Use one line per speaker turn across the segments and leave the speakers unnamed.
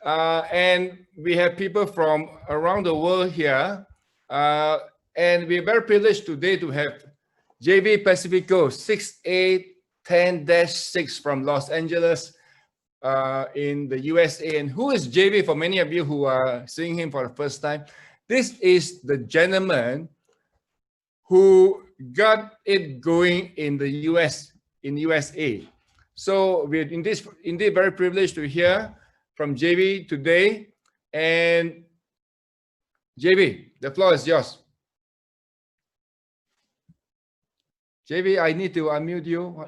And we have people from around the world here. And we're very privileged today to have Jayvee Pacifico 6810-6 from Los Angeles in the USA. And who is Jayvee for many of you who are seeing him for the first time? This is the gentleman who got it going in the US, in USA. So we're indeed very privileged to hear from Jayvee today. And Jayvee, the floor is yours. Jayvee, I need to unmute you.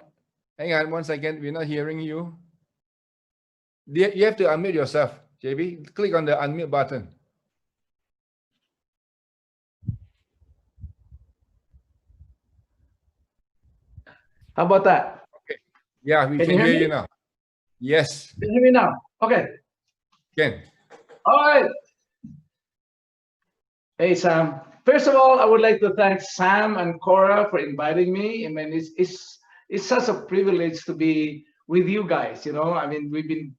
Hang on 1 second, we're not hearing you. You have to unmute yourself, Jayvee. Click on the unmute button.
How about that?
Okay. Yeah, we can hear you now. Yes.
Can you hear me now? Okay.
Can.
All right. Hey, Sam. First of all, I would like to thank Sam and Cora for inviting me. I mean, it's such a privilege to be with you guys. You know, I mean, we've been.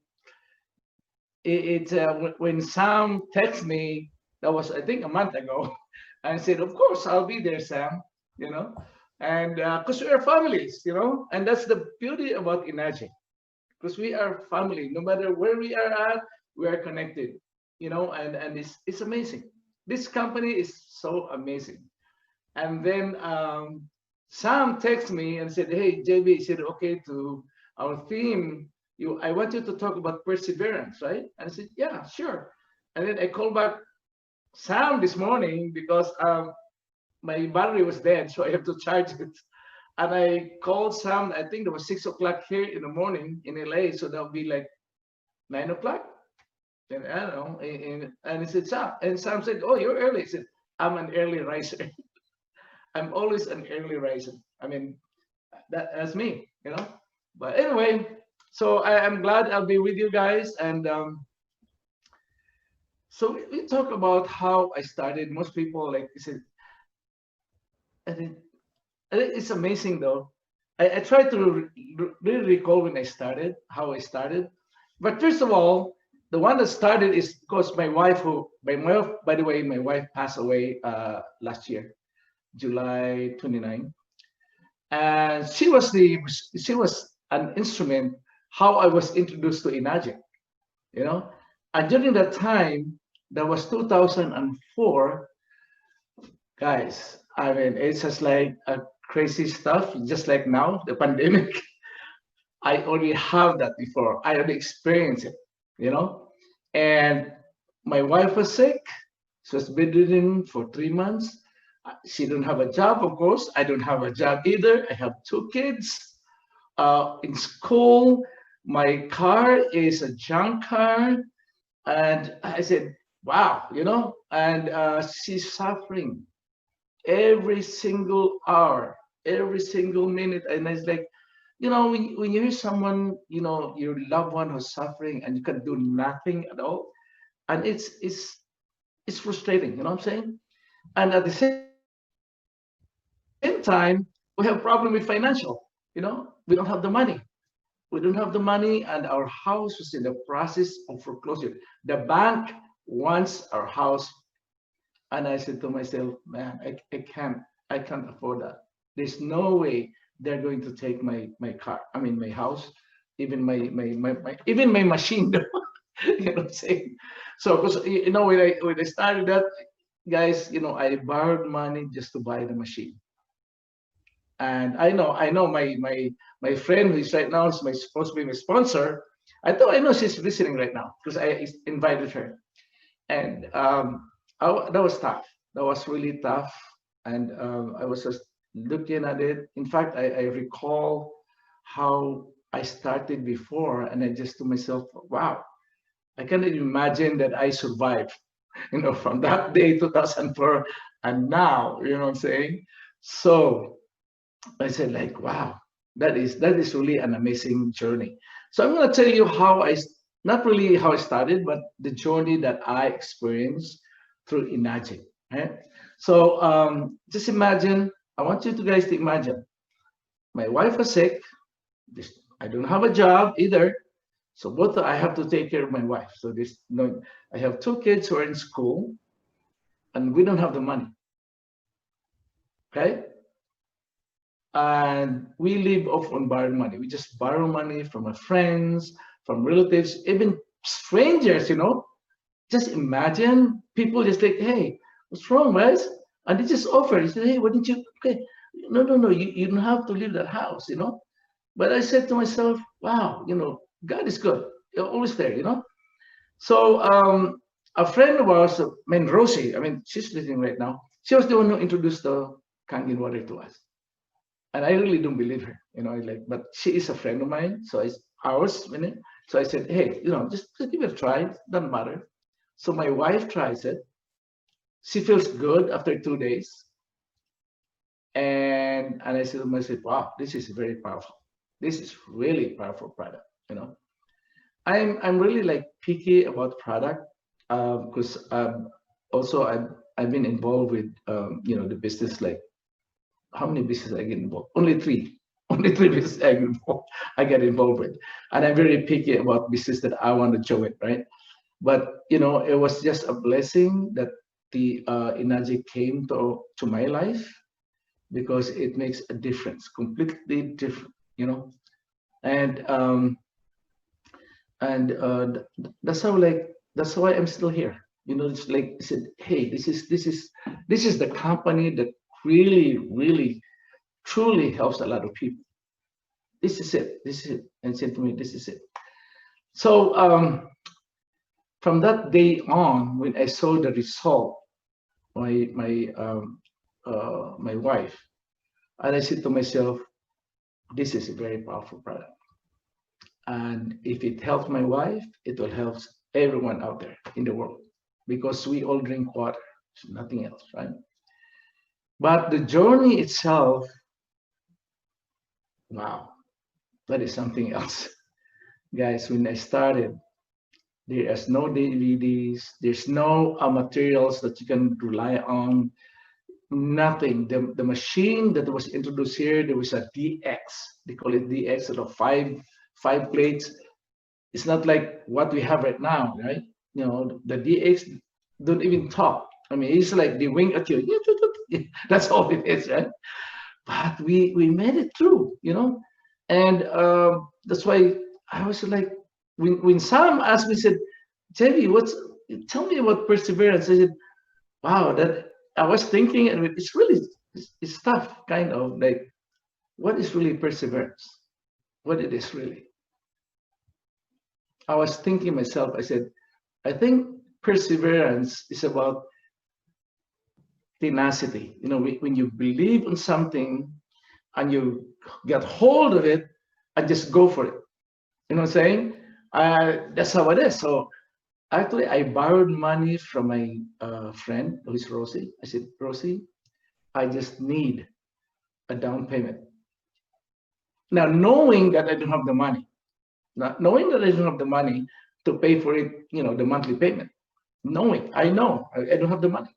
When Sam texted me, that was I think a month ago, I said, of course, I'll be there, Sam. You know, and because we are families, you know, and that's the beauty about Enagic, because we are family. No matter where we are at, we are connected, you know, and it's amazing. This company is so amazing. And then Sam texted me and said, hey, Jayvee, is it okay to our theme? I want you to talk about perseverance, right? And I said, yeah, sure. And then I called back Sam this morning because my battery was dead, so I have to charge it. And I called Sam, I think it was 6 o'clock here in the morning in LA, so that'll be like 9 o'clock. And I don't know, and he said, Sam, and Sam said, oh, you're early. He said, I'm an early riser. I'm always an early riser. I mean, that's me, you know. But anyway, so I'm glad I'll be with you guys. And so we talk about how I started. Most people, like I said, I think it's amazing though. I try to really recall when I started, how I started. But first of all, the one that started is because my wife, by the way, my wife passed away last year, July 29. And she was an instrument how I was introduced to Enagic, you know. And during that time, that was 2004, guys. I mean, it's just like a crazy stuff, just like now, the pandemic. I already have that before. I already experienced it, you know. And my wife was sick. She was bedridden for 3 months. She didn't have a job, of course. I don't have a job either. I have 2 kids in school. My car is a junk car. And I said, wow, you know, and she's suffering every single hour, every single minute. And it's like, you know, when you hear someone, you know, your loved one who's suffering and you can do nothing at all, and it's frustrating, you know what I'm saying? And at the same time, we have problem with financial, you know, we don't have the money. We don't have the money, and our house was in the process of foreclosure. The bank wants our house. And I said to myself, man, I can't afford that. There's no way they're going to take my car. I mean, my house, even my even my machine. You know what I'm saying? So, because you know, when I started that, guys, you know, I borrowed money just to buy the machine. And I know my friend who is right now is supposed to be my sponsor. I know she's listening right now because I invited her. And that was tough. That was really tough. And I was just looking at it. In fact, I recall how I started before, and I just to myself, wow, I can't even imagine that I survived, you know, from that day, 2004, and now, you know what I'm saying? So I said, like, wow, that is really an amazing journey. So I'm going to tell you how not really how I started, but the journey that I experienced through Enagic. Right? So just imagine, I want you guys to imagine, my wife was sick. I don't have a job either. So both I have to take care of my wife. So this, no, I have 2 kids who are in school, and we don't have the money. Okay, and we live off on borrowed money. We just borrow money from our friends, from relatives, even strangers. Just imagine people just like, hey, what's wrong, guys? And they just offer. He said, hey, why didn't you? Okay, no, you don't have to leave that house. But I said to myself, wow, God is good. You're always there. So a friend of ours, Rosie, she's listening right now. She was the one who introduced the Kangen water to us. And I really don't believe her, but she is a friend of mine. So So I said, hey, just give it a try. Doesn't matter. So my wife tries it. She feels good after 2 days. And I said to myself, wow, this is very powerful. This is really powerful product. I'm really like picky about product because also I've been involved with the business. Like, how many businesses I get involved? Only three. Only three businesses I get involved with, and I'm very picky about business that I want to join, right? But it was just a blessing that the Enagic came to my life, because it makes a difference, completely different. And that's why I'm still here. It's like I said, hey, this is the company that really truly helps a lot of people. This is it. And said to me, this is it. So from that day on, when I saw the result, my wife, and I said to myself, this is a very powerful product. And if it helps my wife, it will help everyone out there in the world, because we all drink water, nothing else, right? But the journey itself, wow, that is something else. Guys, when I started, there is no DVDs, there's no materials that you can rely on, nothing. The machine that was introduced here, there was a DX. They call it DX, sort of five plates. It's not like what we have right now, right? The DX don't even talk. It's like they wink at you. That's all it is, right? But we made it through, and that's why I was like, when Sam asked me, said, Jayvee, tell me about perseverance. I said, wow, that I was thinking, and it's really it's tough, kind of like, what is really perseverance? What it is really? I was thinking myself, I said, I think perseverance is about tenacity. When you believe in something and you get hold of it and just go for it. You know what I'm saying? That's how it is. So actually, I borrowed money from my friend, who is Rosie. I said, Rosie, I just need a down payment. Now, knowing that I don't have the money, to pay for it, the monthly payment, I know I don't have the money,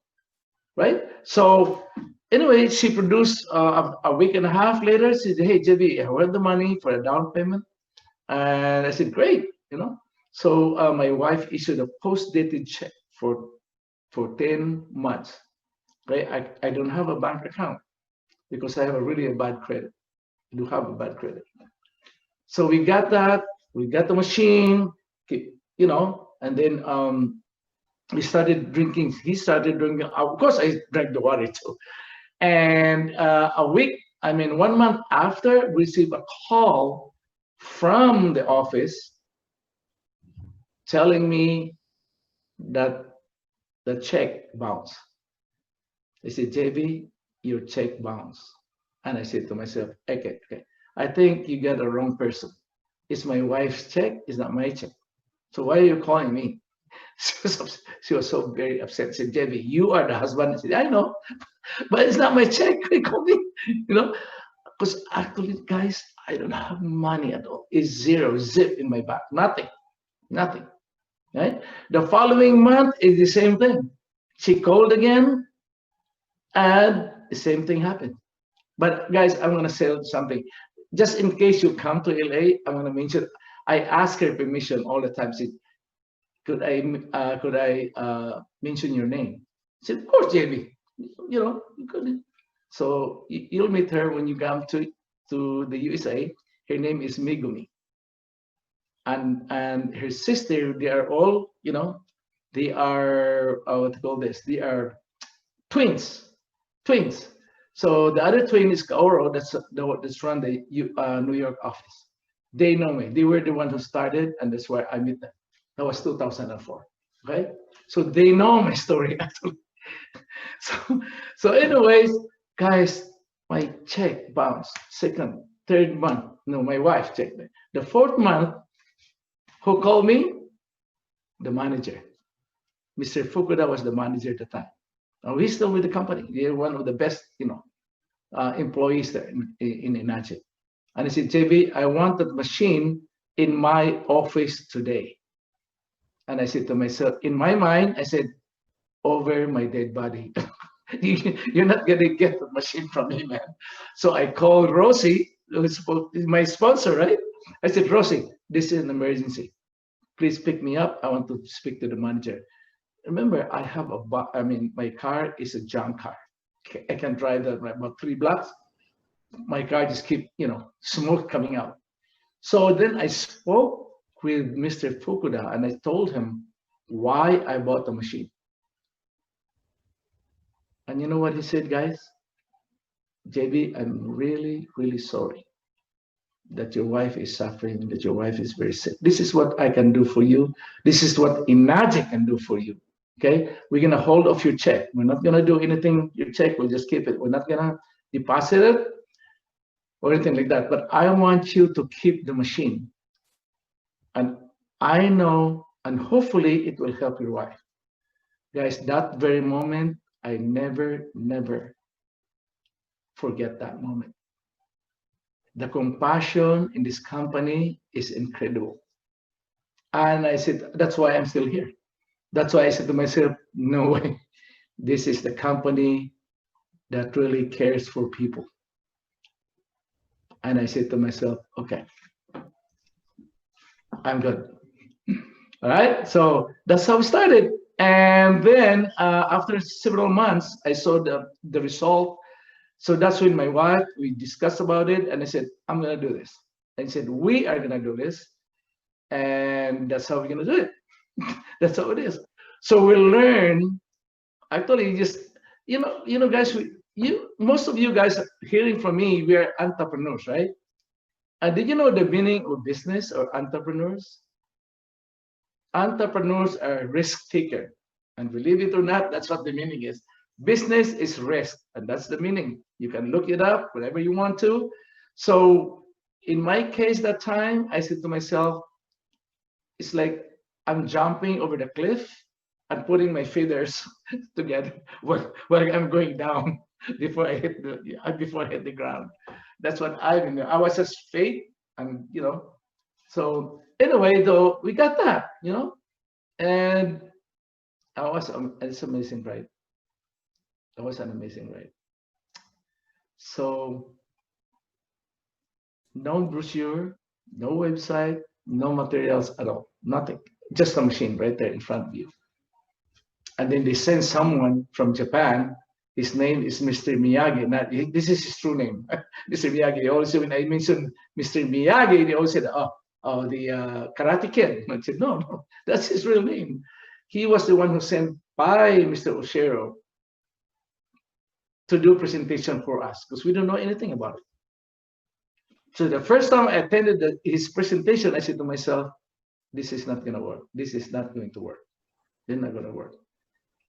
right? So anyway, she produced a week and a half later. She said, hey, Jayvee, I have the money for a down payment. And I said, great, So my wife issued a post-dated check for 10 months, right? I don't have a bank account because I have a bad credit. I do have a bad credit. So we got that. We got the machine, and then we started drinking. He started drinking. Of course, I drank the water too. And 1 month after, we received a call from the office telling me that the check bounced. They said, Jayvee, your check bounced. And I said to myself, okay, I think you got the wrong person. It's my wife's check, it's not my check. So why are you calling me? She was so very upset. She said, Jayvee, you are the husband. I said, I know, but it's not my check. They call me, because actually, guys, I don't have money at all. It's zero, zip in my back, nothing, right? The following month is the same thing. She called again, and the same thing happened. But guys, I'm gonna say something. Just in case you come to LA, I'm gonna mention, I ask her permission all the time. Said, could I mention your name? She said, of course, JB. You know, you could. So you'll meet her when you come to the USA. Her name is Megumi, and her sister. They are all, you know, they are what to call this? They are twins, twins. So the other twin is Kaoro. That's run the New York office. They know me. They were the one who started, and that's why I met them. That was 2004. Okay, so they know my story actually. So anyways, guys, my check bounced. Second, third month. No, my wife checked me. The fourth month, who called me? The manager. Mr. Fukuda was the manager at the time. And he's still with the company. They're one of the best, you know, employees there in Enagic. And I said, JB, I want that machine in my office today. And I said to myself, in my mind, I said, over my dead body. You're not going to get the machine from me, man. So I called Rosie, who's my sponsor, right? I said, Rosie, this is an emergency. Please pick me up. I want to speak to the manager. Remember, my car is a junk car. I can drive that about 3 blocks. My car just keep, you know, smoke coming out. So then I spoke with Mr. Fukuda and I told him why I bought the machine. And you know what he said, guys? JB, I'm really, really sorry that your wife is suffering, that your wife is very sick. This is what I can do for you. This is what Enagic can do for you. Okay, we're gonna hold off your check. We're not gonna do anything. Your check, we'll just keep it. We're not gonna deposit it or anything like that. But I want you to keep the machine. And I know, and hopefully it will help your wife. Guys, that very moment, I never, never forget that moment. The compassion in this company is incredible. And I said, that's why I'm still here. That's why I said to myself, no way. This is the company that really cares for people. And I said to myself, okay, I'm good. All right. So that's how we started. And then after several months, I saw the result. So that's when my wife, we discussed about it. And I said, I'm going to do this. And I said, we are going to do this. And that's how we're going to do it. That's how it is. So we learn, actually, just, you know, guys, most of you guys hearing from me, we are entrepreneurs, right? And did you know the meaning of business or entrepreneurs? Entrepreneurs are risk taker. And believe it or not, that's what the meaning is. Business is risk, and that's the meaning. You can look it up whenever you want to. So in my case, that time, I said to myself, it's like I'm jumping over the cliff and putting my feathers together while I'm going down before I hit the ground. That's what I was just faith, and you know. So anyway, though, we got that, you know, and it's amazing, right? That was an amazing ride. So no brochure, no website, no materials at all, nothing, just a machine right there in front of you. And then they send someone from Japan. His name is Mr. Miyagi. Now, this is his true name, Mr. Miyagi. They also, when I mentioned Mr. Miyagi, they all said, oh, the Karate Kid. I said, no, that's his real name. He was the one who sent by Mr. Oshiro to do a presentation for us because we don't know anything about it. So the first time I attended his presentation, I said to myself, this is not going to work. This is not going to work. It's not going to work.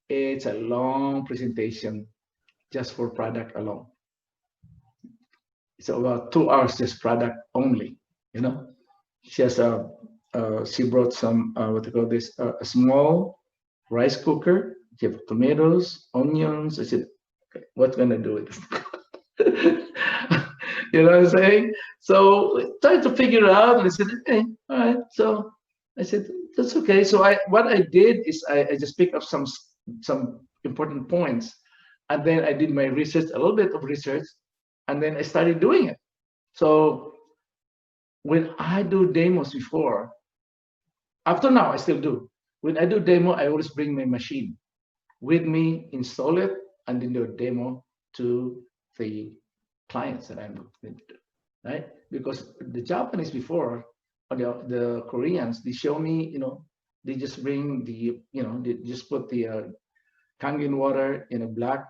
It's a long presentation just for product alone. It's about 2 hours just product only, you know. She brought some, what they call this, a small rice cooker. You have tomatoes, onions. I said, okay, what's going to do with this? You know what I'm saying? So tried to figure it out, and I said, okay, all right. So I said, that's okay. So what I did is I just picked up some important points, and then I did my research, a little bit of research, and then I started doing it. So when I do demos before, after now I still do. When I do demo, I always bring my machine with me, install it, and then do a demo to the clients that I'm with, right? Because the Japanese before, or the Koreans, they show me, they just bring the, they just put the Kangen water in a black,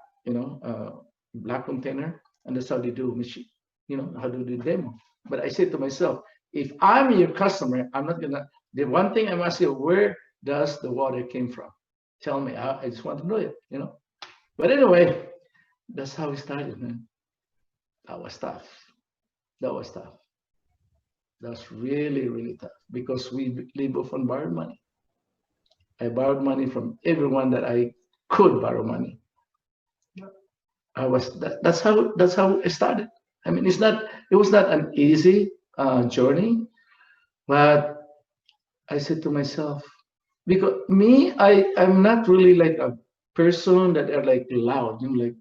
black container, and that's how they do machine, how to do the demo. But I said to myself, if I'm your customer, I'm not gonna. The one thing I'm asking, where does the water came from? Tell me. I just want to know it, But anyway, that's how we started, man. That was tough. That was tough. That's really, really tough because we live off on borrowed money. I borrowed money from everyone that I could borrow money. That's how it started. I mean, it was not an easy journey, but I said to myself, because me, I'm not really like a person that are like loud, like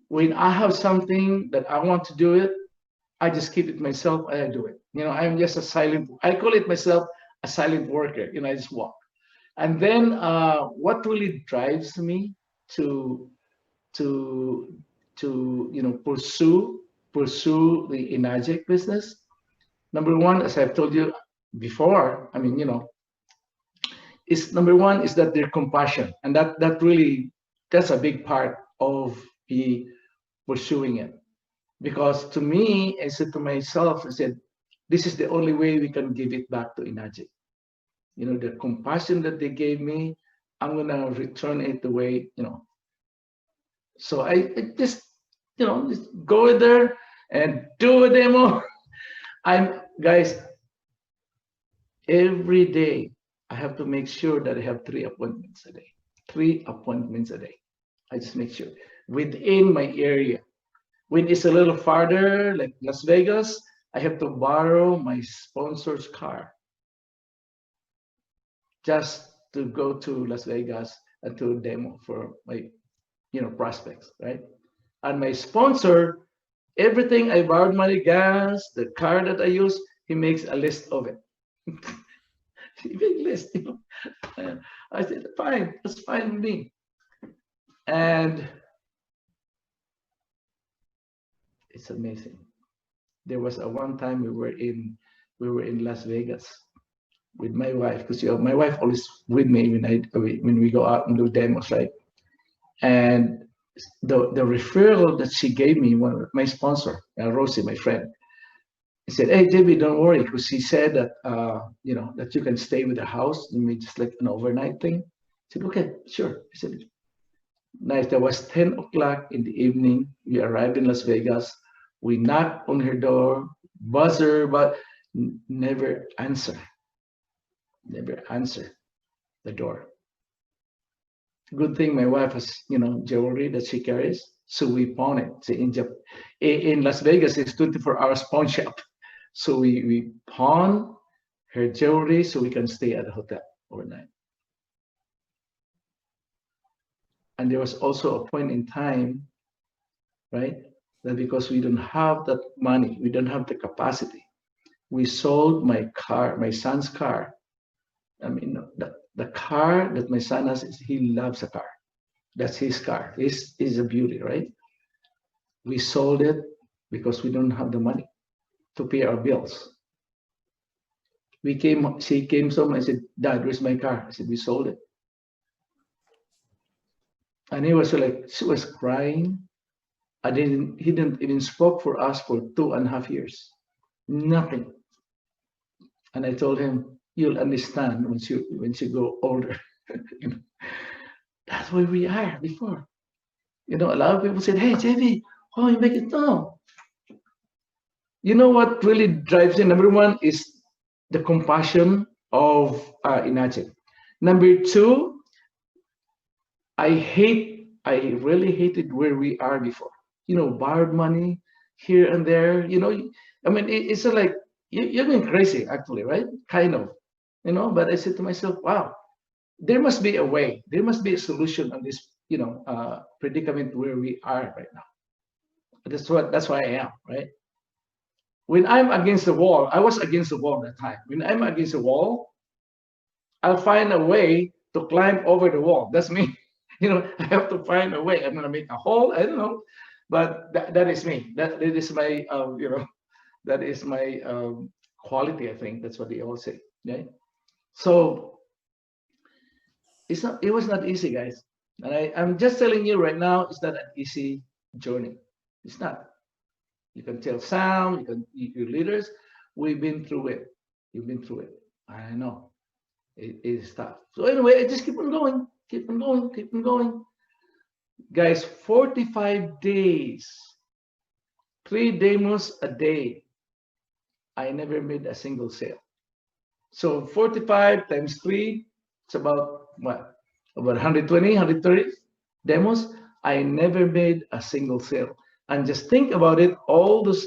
when I have something that I want to do it, I just keep it myself and I do it. I'm just a silent, I call it myself a silent worker. I just walk. And then what really drives me to to pursue the Enagic business. Number one, as I've told you before, I mean, is number one is that their compassion, and that's a big part of me pursuing it. Because to me, I said to myself, I said, this is the only way we can give it back to Enagic. The compassion that they gave me, I'm gonna return it the way, So I just, just go in there and do a demo. Guys, every day I have to make sure that I have 3 appointments a day. 3 appointments a day. I just make sure within my area. When it's a little farther, like Las Vegas, I have to borrow my sponsor's car just to go to Las Vegas and to demo for my, prospects, right? And my sponsor, everything I borrowed money, gas, the car that I use, he makes a list of it. He makes a list, And I said, fine, that's fine with me. And it's amazing. There was a one time we were in Las Vegas with my wife, because my wife always with me when we go out and do demos, right? And the referral that she gave me, my sponsor, Rosie, my friend, he said, "Hey, Jayvee, don't worry," because he said that that you can stay with the house, just like an overnight thing. I said, "Okay, sure." I said, "Nice." That was 10 o'clock in the evening. We arrived in Las Vegas. We knocked on her door, buzzer, but never answer. Never answer the door. Good thing my wife has, jewelry that she carries, so we pawn it. So in Las Vegas, it's 24 hours pawn shop. So we pawn her jewelry so we can stay at the hotel overnight. And there was also a point in time, right, that because we don't have that money, we don't have the capacity, we sold my car, my son's car. I mean, the car that my son has, he loves a car. That's his car. It's a beauty, right? We sold it because we don't have the money to pay our bills. She came home and said, "Dad, where's my car?" I said, "We sold it." And he was like, she was crying. He didn't even spoke for us for 2.5 years. Nothing. And I told him, "You'll understand once you go older." That's where we are before. A lot of people said, "Hey, Jayvee, how you make it now?" You know what really drives you? Number one is the compassion of Enagic. Number two, I really hated where we are before. Borrowed money here and there. I mean, it's like you're going crazy, actually, right? Kind of, But I said to myself, wow, there must be a way. There must be a solution on this, predicament where we are right now. That's why I am, right? when I'm against the wall, I was against the wall that time. When I'm against the wall, I'll find a way to climb over the wall. That's me. I have to find a way. I'm gonna make a hole. I don't know, but that is me. That is my that is my quality. I think that's what they all say. Okay, so it's not. It was not easy, guys. And I'm just telling you right now, it's not an easy journey. It's not. You can tell Sam, your leaders, we've been through it. You've been through it. I know. It is tough. So anyway, I just keep on going, keep on going, keep on going. Guys, 45 days, 3 demos a day. I never made a single sale. So 45 times 3, it's about what? About 120, 130 demos. I never made a single sale. And just think about it, all of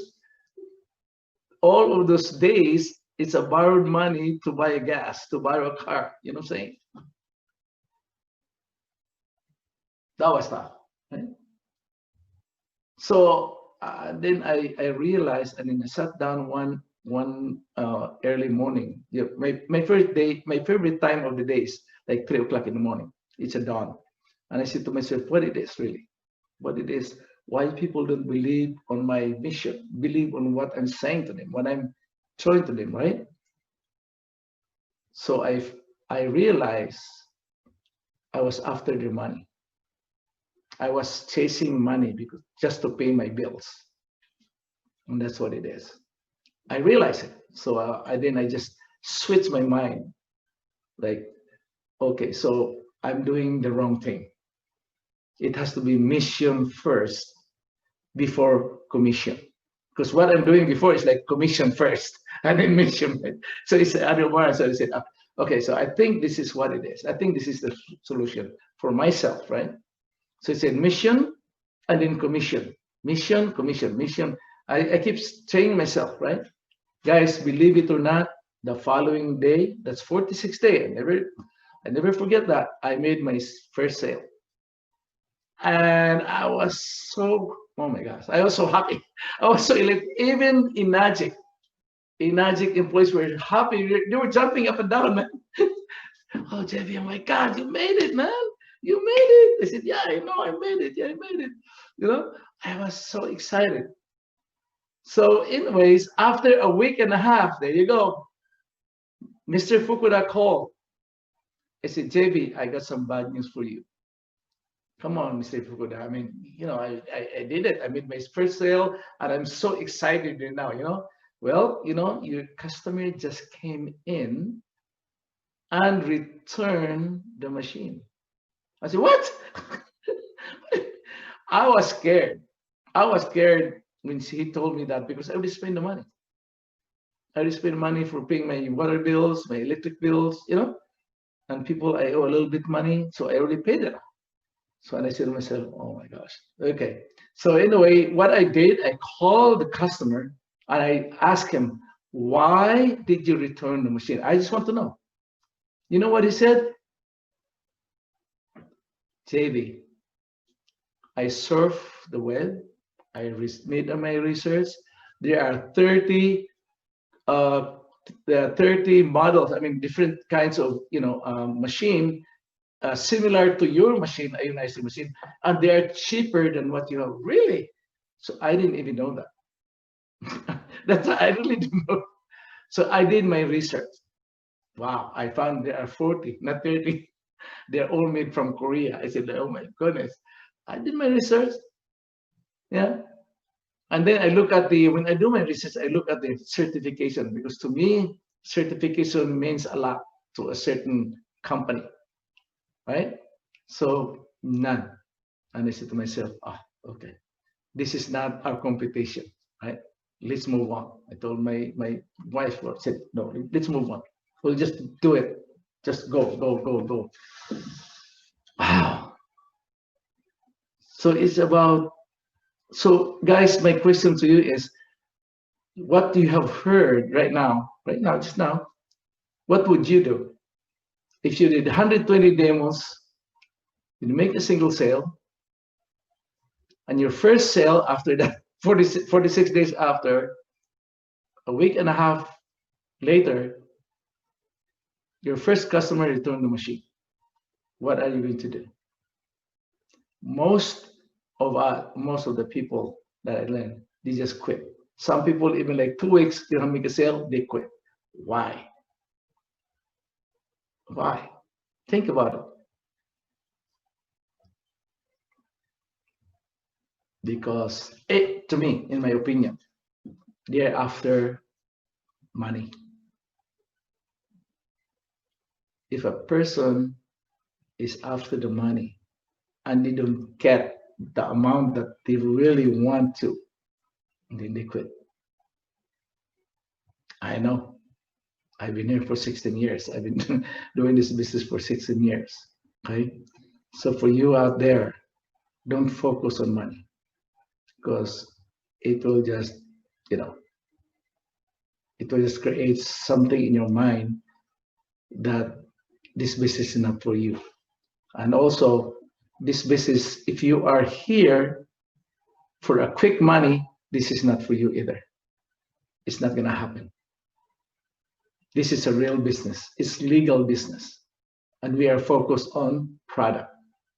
those days, it's a borrowed money to buy a gas, to borrow a car. You know what I'm saying? That was tough, right? So then I realized, and then I sat down one early morning. My first day, my favorite time of the day is like 3 o'clock in the morning. It's a dawn, and I said to myself, "What it is really? What it is? Why people don't believe on my mission, believe on what I'm saying to them, what I'm showing to them, right?" So I realized I was after their money. I was chasing money because just to pay my bills, and that's what it is. I realized it. So I just switched my mind, like, okay, so I'm doing the wrong thing. It has to be mission first before commission, because what I'm doing before is like commission first and then mission. So it's otherwise. So I said, okay, so I think this is what it is. I think this is the solution for myself, right? So it said mission and then commission, mission, commission, mission. I keep saying myself, right? Guys, believe it or not, the following day, that's 46th day. I never forget that. I made my first sale. And I was so, oh my gosh, I was so happy. I was so elated. Even Enagic employees were happy. They were jumping up and down, man. Oh, Jayvee, oh my God, you made it, man. You made it. They said, yeah, I know, I made it. Yeah, I made it. I was so excited. So anyways, after a week and a half, there you go. Mr. Fukuda called. I said, Jayvee, I got some bad news for you. Come on, Mr. Fukuda. I mean, I did it. I made my first sale, and I'm so excited right now, Well, your customer just came in and returned the machine. I said, what? I was scared. I was scared when he told me that, because I already spent the money. I already spent money for paying my water bills, my electric bills, and people I owe a little bit money, so I already paid it. So I said to myself, oh my gosh, okay. So anyway, what I did, I called the customer and I asked him, why did you return the machine? I just want to know. You know what he said? Jayvee, I surf the web. I made my research. There are 30 models. I mean, different kinds of machine similar to your machine, a ionizing machine, and they are cheaper than what you have. Really? So I didn't even know that. I really didn't know. So I did my research. Wow, I found there are 40, not 30. They're all made from Korea. I said, oh my goodness. I did my research. Yeah. And then I look at when I do my research, I look at the certification, because to me, certification means a lot to a certain company, right? So none. And I said to myself, okay, this is not our competition, right? Let's move on. I told my wife, said, no, let's move on. We'll just do it. Just go, go, go, go. Wow. So it's about, so guys, my question to you is, what you have heard right now, just now, what would you do? If you did 120 demos, you make a single sale, and your first sale after that, 46 days after, a week and a half later, your first customer returned the machine. What are you going to do? Most of the people that I learned, they just quit. Some people even like 2 weeks, they don't make a sale, they quit. Why? Why? Think about it. Because to me, in my opinion, they're after money. If a person is after the money and they don't get the amount that they really want to, then they quit. I know. I've been here for 16 years. I've been doing this business for 16 years. Okay. So for you out there, don't focus on money, because it will just, it will just create something in your mind that this business is not for you. And also, this business, if you are here for a quick money, this is not for you either. It's not going to happen. This is a real business. It's legal business. And we are focused on product.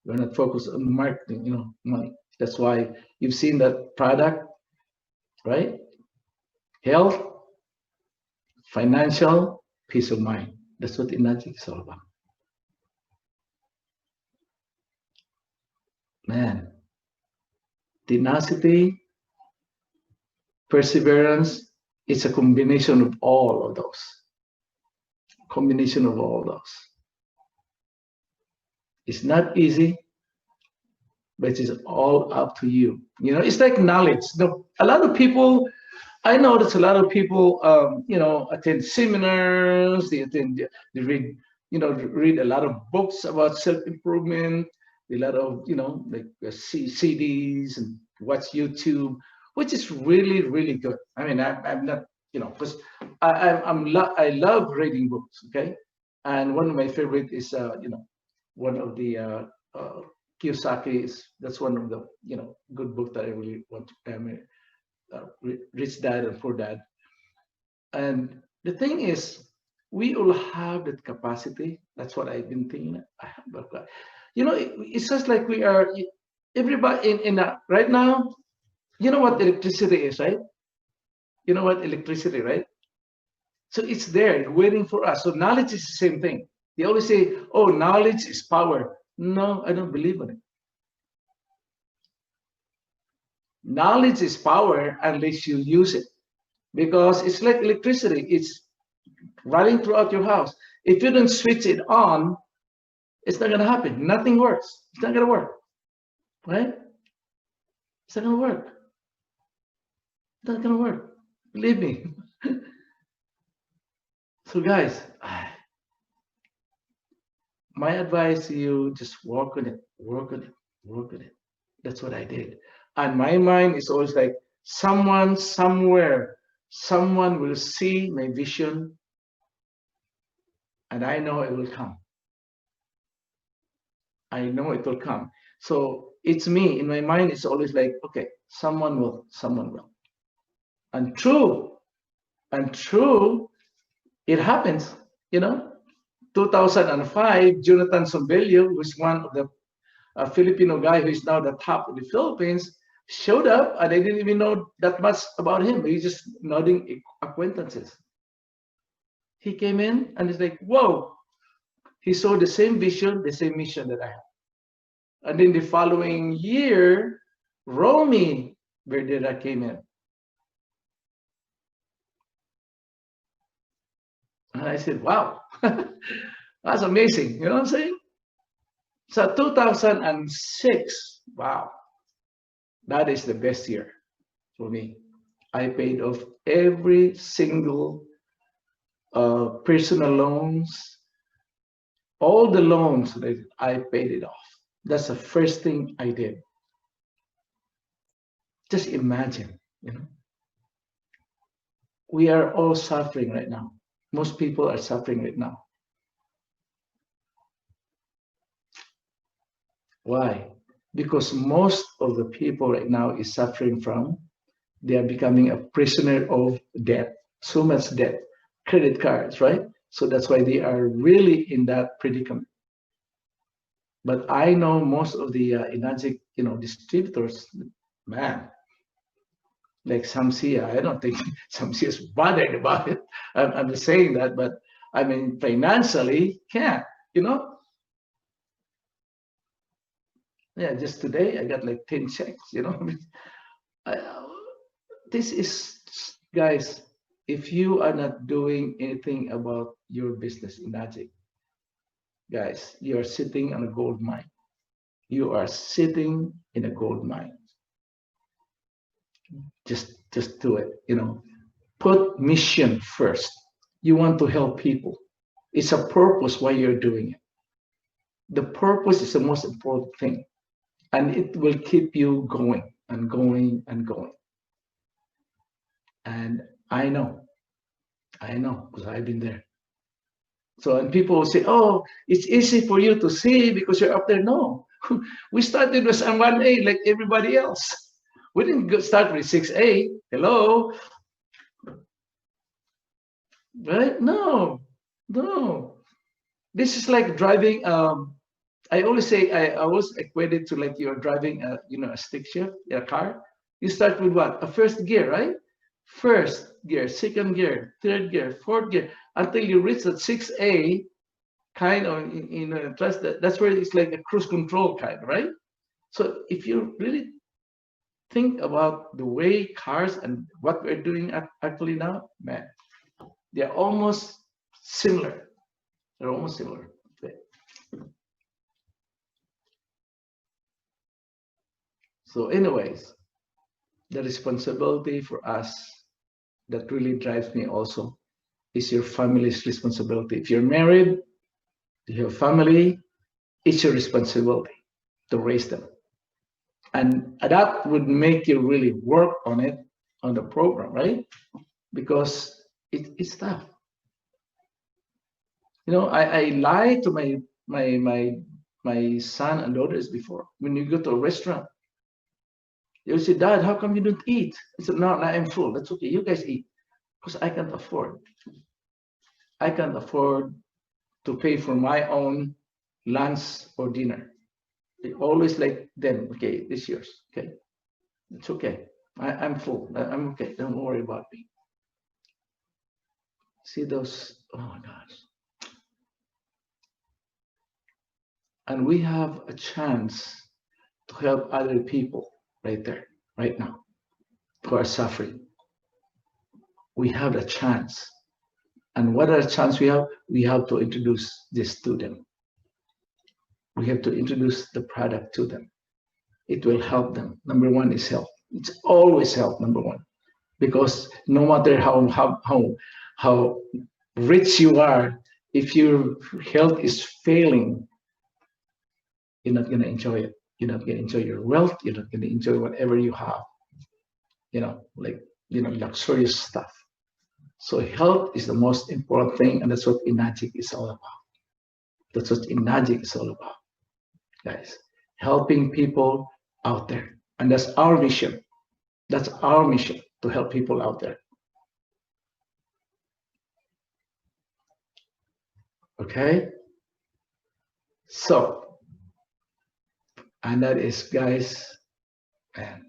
We're not focused on marketing, money. That's why you've seen that product, right? Health, financial, peace of mind. That's what Enagic is all about. Man, tenacity, perseverance, it's a combination of all of those. Combination of all those. It's not easy, but it's all up to you. It's like knowledge. A lot of people, I notice a lot of people, attend seminars, they read, read a lot of books about self-improvement, a lot of, CDs and watch YouTube, which is really, really good. I mean, I'm not, because I love reading books, okay? And one of my favorite is, one of the Kiyosaki that's one of the, good book that I really want to, Rich Dad and Poor Dad. And the thing is, we all have that capacity. That's what I've been thinking. I have that. It's just like we are, everybody right now, you know what electricity is, right? You know what electricity, right? So it's there waiting for us. So knowledge is the same thing. They always say, oh, knowledge is power. No, I don't believe in it. Knowledge is power unless you use it, because it's like electricity. It's running throughout your house. If you don't switch it on, it's not going to happen. Nothing works. It's not going to work, right? It's not going to work. It's not going to work. Believe me. So guys, my advice to you, just work on it, work on it, work on it. That's what I did. And my mind is always like, someone, somewhere, someone will see my vision, and I know it will come. I know it will come. So it's me, in my mind, it's always like, okay, someone will. And true, it happens, 2005, Jonathan Sombelio, who is one of the Filipino guy who is now the top of the Philippines, showed up, and I didn't even know that much about him. He's just nodding acquaintances. He came in and he's like, whoa, he saw the same vision, the same mission that I have. And then the following year, Romy Verdera came in. And I said, wow, that's amazing. You know what I'm saying? So 2006, wow, that is the best year for me. I paid off every single personal loans, all the loans that I paid it off. That's the first thing I did. Just imagine, we are all suffering right now. Most people are suffering right now. Why? Because most of the people right now is suffering from, they are becoming a prisoner of debt. so much debt, credit cards, right? So that's why they are really in that predicament. But I know most of the Enagic, distributors, man, like Samsia, I don't think Samsia is bothered about it. I'm just saying that, but I mean, financially, can't, Yeah, just today I got like 10 checks, I, this is, guys, if you are not doing anything about your business in Enagic, guys, you are sitting on a gold mine. You are sitting in a gold mine. Just do it, Put mission first. You want to help people. It's a purpose why you're doing it. The purpose is the most important thing, and it will keep you going and going and going. And I know, because I've been there. So, and people will say, oh, it's easy for you to see because you're up there. No, we started with 1A like everybody else. We didn't start with 6A. Hello. Right? No. This is like driving. I always say I always equate it to like you're driving a stick shift in a car. You start with what? A first gear, right? First gear, second gear, third gear, fourth gear, until you reach that 6A kind of that's where it's like a cruise control kind, right? So if you really think about the way cars and what we're doing actually now, man, they're almost similar. They're almost similar. So anyways, the responsibility for us that really drives me also is your family's responsibility. If you're married, you have family, it's your responsibility to raise them. And that would make you really work on it, on the program, right? Because it's tough. I lied to my son and daughters before. When you go to a restaurant, they will say, Dad, how come you don't eat? I said, no, I'm full. That's okay. You guys eat. Because I can't afford. I can't afford to pay for my own lunch or dinner. They always like, then, okay, this yours. Okay. It's okay. I'm full. I'm okay. Don't worry about me. See those? Oh my gosh. And we have a chance to help other people right there, right now, who are suffering. We have a chance. And what are the chance we have? We have to introduce this to them. We have to introduce the product to them. It will help them. Number one is health. It's always health, number one. Because no matter how rich you are, if your health is failing, you're not going to enjoy it. You're not going to enjoy your wealth. You're not going to enjoy whatever you have. Luxurious stuff. So health is the most important thing, and that's what Enagic is all about. That's what Enagic is all about, guys. Helping people out there. And that's our mission. That's our mission, to help people out there. Okay? So, and that is, guys, man,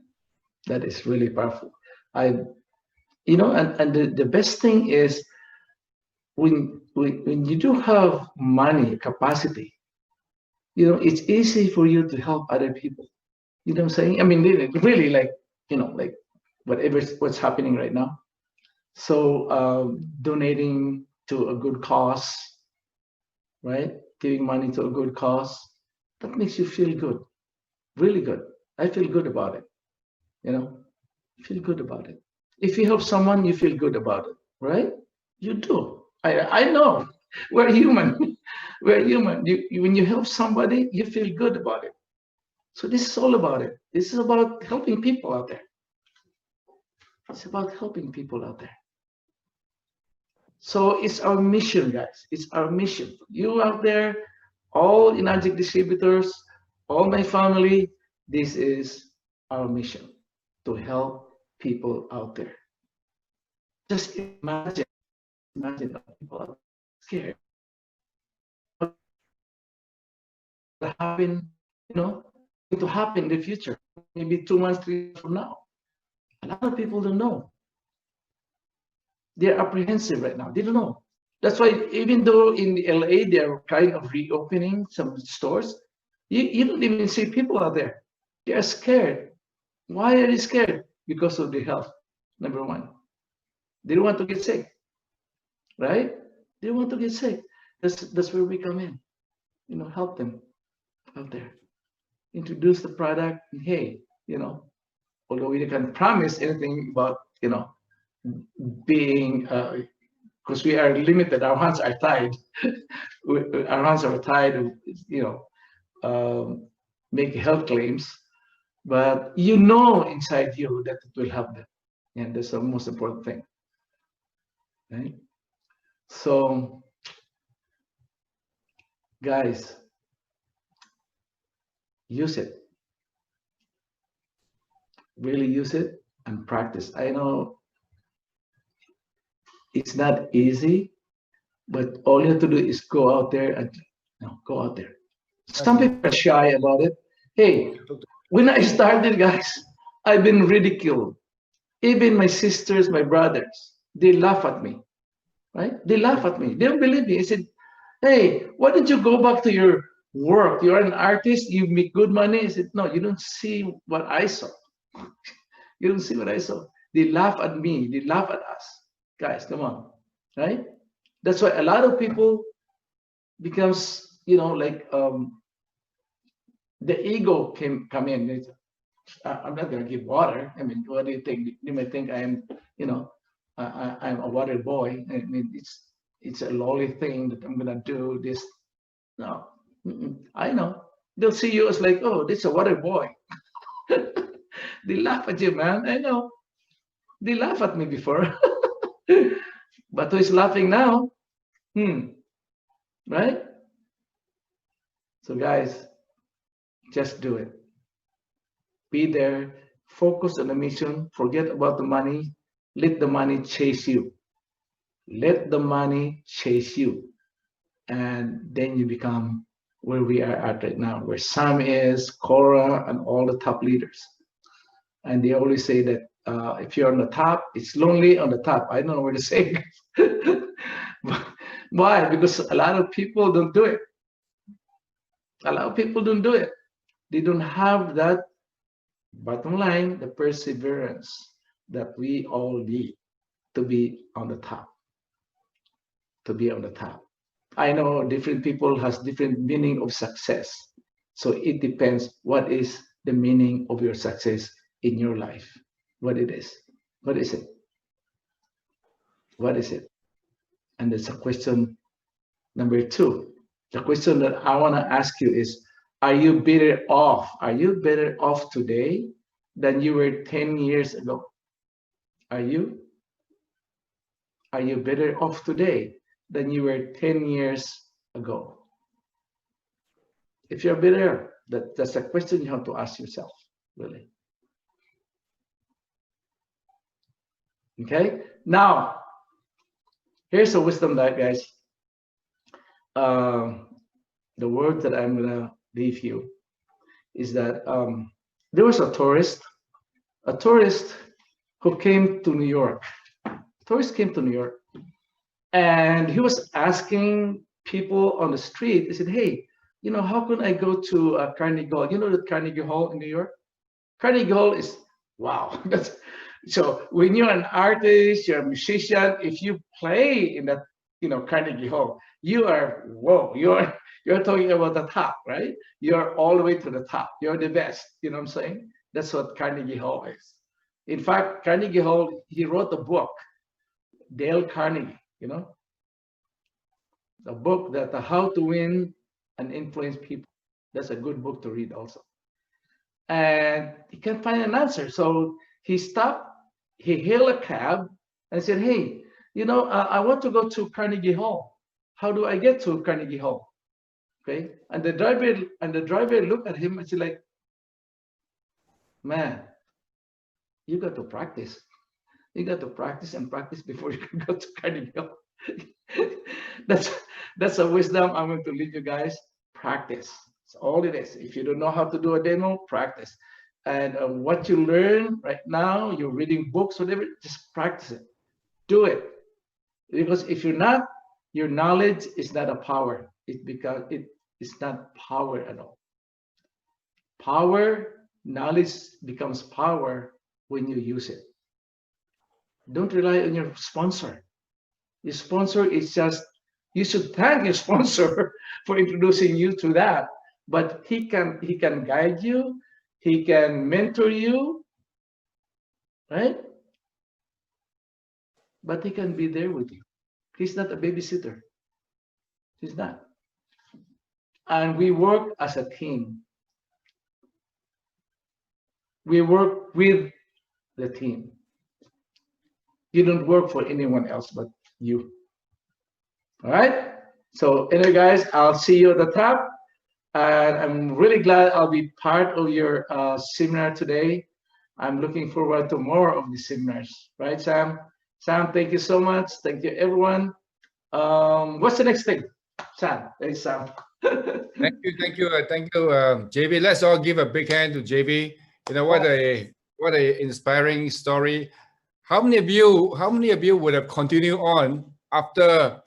that is really powerful. And the best thing is when you do have money, capacity, it's easy for you to help other people. You know what I'm saying? I mean, really, like what's happening right now. So donating to a good cause, right? Giving money to a good cause, that makes you feel good, really good. I feel good about it. Feel good about it. If you help someone, you feel good about it, right? You do. I know. We're human. We're human. When you help somebody, you feel good about it. So this is all about it. This is about helping people out there. It's about helping people out there. So it's our mission, guys. It's our mission. You out there, all Enagic distributors, all my family, this is our mission, to help people out there. Just imagine people are scared. What happen, going to happen in the future, maybe 2 months, 3 months from now. A lot of people don't know. They're apprehensive right now. They don't know. That's why even though in LA they're kind of reopening some stores, you don't even see people out there. They are scared. Why are they scared? Because of the health, number one. They don't want to get sick, right? They don't want to get sick. That's where we come in. Help them out there. Introduce the product. And hey, although we can't promise anything about, being, because we are limited, our hands are tied. Our hands are tied to, make health claims, but inside you that it will help them. And that's the most important thing, right? So, guys, use it. Really use it and practice. I know it's not easy, but all you have to do is go out there and go out there. Some people are shy about it. Hey, when I started, guys, I've been ridiculed. Even my sisters, my brothers, they laugh at me, right? They laugh at me. They don't believe me. I said, hey, why don't you go back to your work? You're an artist. You make good money. I said, no, you don't see what I saw. You don't see what I saw. They laugh at me. They laugh at us. Guys, come on, right? That's why a lot of people becomes, the ego come in. I'm not going to give water. I mean, what do you think? You might think I am, I'm a water boy. I mean, it's a lowly thing that I'm going to do this. No, I know. They'll see you as like, oh, this is a water boy. They laugh at you, man. I know. They laugh at me before. But who is laughing now? Right? So guys, just do it. Be there, focus on the mission, forget about the money, let the money chase you. Let the money chase you. And then you become where we are at right now, where Sam is, Cora, and all the top leaders. And they always say that if you're on the top, it's lonely on the top. I don't know where to say it. Why? Because a lot of people don't do it. A lot of people don't do it. They don't have that, bottom line, the perseverance that we all need to be on the top. To be on the top. I know different people has different meaning of success. So it depends what is the meaning of your success in your life. What it is. What is it? What is it? And that's a question number 2. The question that I want to ask you is, are you better off? Are you better off today than you were 10 years ago? Are you? Are you better off today than you were 10 years ago? If you're better, that's a question you have to ask yourself, really. Okay? Now, here's a wisdom that, guys. The word that I'm going to leave you is that there was a tourist who came to New York. Tourist came to New York, and he was asking people on the street. He said, hey, how can I go to Carnegie Hall? You know the Carnegie Hall in New York? Carnegie Hall is, wow. So when you're an artist, you're a musician, if you play in that, Carnegie Hall, you are, whoa, you're talking about the top, right? You're all the way to the top. You're the best. You know what I'm saying? That's what Carnegie Hall is. In fact, Carnegie Hall, he wrote a book, Dale Carnegie, a book that How to Win and Influence People. That's a good book to read also. And he can't find an answer. So he stopped, he hailed a cab and said, hey, I want to go to Carnegie Hall. How do I get to Carnegie Hall? Okay. And the driver looked at him and said, like, man, you got to practice. You got to practice and practice before you can go to Carnegie. that's that's a wisdom I'm going to leave you guys. Practice. That's all it is. If you don't know how to do a demo, practice. And what you learn right now, you're reading books, whatever, just practice it. Do it. Because if you're not, your knowledge is not a power. It is not power at all. Power, knowledge becomes power when you use it. Don't rely on your sponsor. Your sponsor is just, you should thank your sponsor for introducing you to that. But he can guide you, he can mentor you, right? But he can be there with you. He's not a babysitter. He's not. And we work as a team. We work with the team. You don't work for anyone else but you. All right? So anyway, guys, I'll see you at the top. And I'm really glad I'll be part of your seminar today. I'm looking forward to more of these seminars. Right, Sam? Sam, thank you so much. Thank you, everyone. What's the next thing? Sam. Thanks, Sam.
Thank you, JV. Let's all give a big hand to JV. You know what a inspiring story. How many of you would have continued on after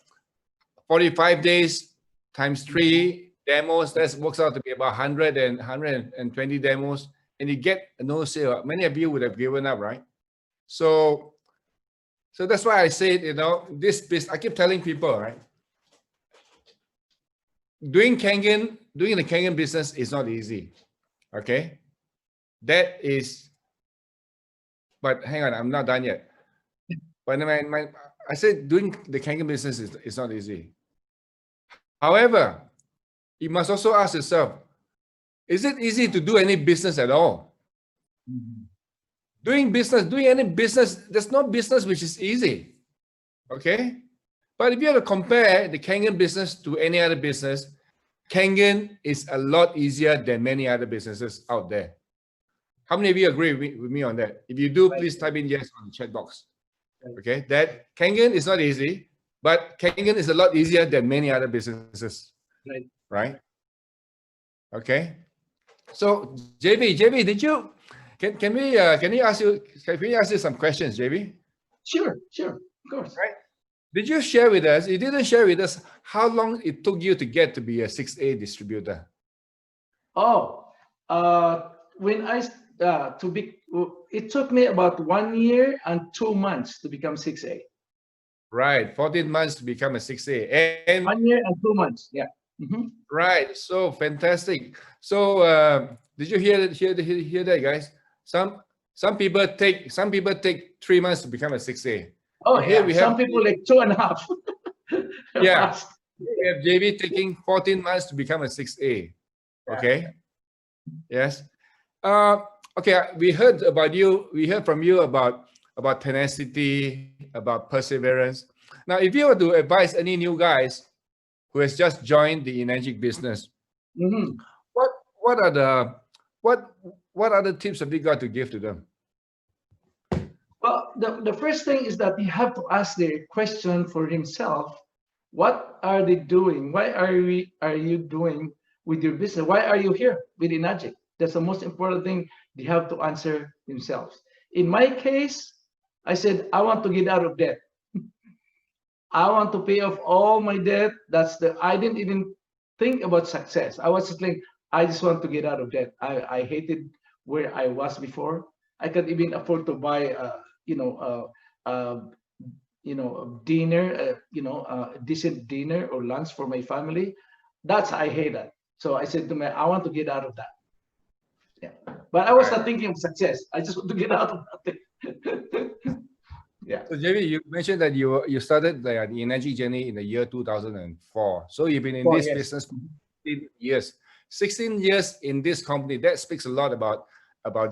45 days times 3 demos? That works out to be about 120 demos, and you get no sale. Many of you would have given up, right? So that's why I said, you know, this business, I keep telling people, right? Doing the Kangen business is not easy. Okay. That is, but hang on, I'm not done yet. But I said doing the Kangen business is not easy. However, you must also ask yourself, is it easy to do any business at all? Doing any business, there's no business which is easy. Okay? But if you have to compare the Kangen business to any other business, Kangen is a lot easier than many other businesses out there. How many of you agree with me on that? If you do, please type in yes on the chat box. Okay, that Kangen is not easy, but Kangen is a lot easier than many other businesses. Right? Okay. So JV, did you can we ask you some questions, JV?
Sure, of course.
Right. Did you share with us? You didn't share with us how long it took you to get to be a 6A distributor.
Oh, when I it took me about 1 year and 2 months to become 6A.
Right, 14 months to become a 6A, and
1 year and 2 months. Yeah.
Right. So fantastic. So did you hear that, guys? Some people take 3 months to become a 6A.
Oh, here we have some people like 2.5.
Yeah. We have JV taking 14 months to become a 6A. Okay. Yes. Okay. We heard about you. We heard from you about tenacity, about perseverance. Now, if you were to advise any new guys who has just joined the Enagic business, what are the tips have you got to give to them?
Well, the first thing is that you have to ask the question for himself: what are they doing? Why are you doing with your business? Why are you here with Enagic? That's the most important thing they have to answer themselves. In my case, I said, I want to get out of debt. I want to pay off all my debt. I didn't even think about success. I was just like, I just want to get out of debt. I hated where I was before. I can't even afford to buy dinner, a decent dinner or lunch for my family. I hate that. So I said to me, I want to get out of that. Yeah. But I was not thinking of success. I just want to get out of that. Yeah.
So JV, you mentioned that you started the Enagic journey in the year 2004. So you've been in this business for 16 years. 16 years in this company. That speaks a lot about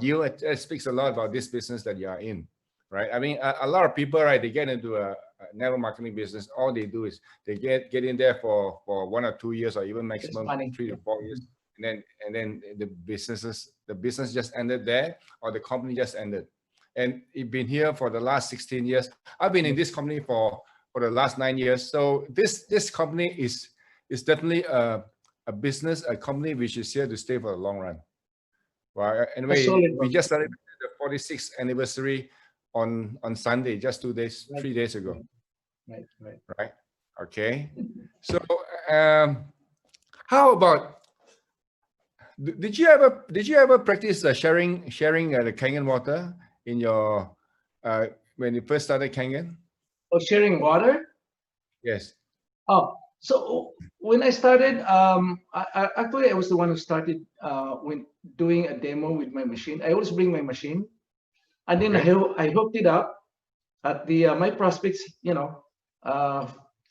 you. It speaks a lot about this business that you are in, right? I mean, a lot of people, right? They get into a network marketing business. All they do is they get in there for 1 or 2 years, or even maximum 3 to 4 years, and then the business just ended there, or the company just ended. and you've been here for the last 16 years. I've been in this company for the last 9 years. So this company is definitely a business, a company which is here to stay for the long run. Well, anyway, we just celebrated the 46th anniversary on Sunday, just 2 days, 3 days ago. Right. Okay. So how about, did you ever practice sharing the Kangen water in your when you first started Kangen?
Oh, sharing water?
Yes.
Oh, so when I started, actually I was the one who started when doing a demo with my machine. I always bring my machine, and then I hooked it up at the my prospects,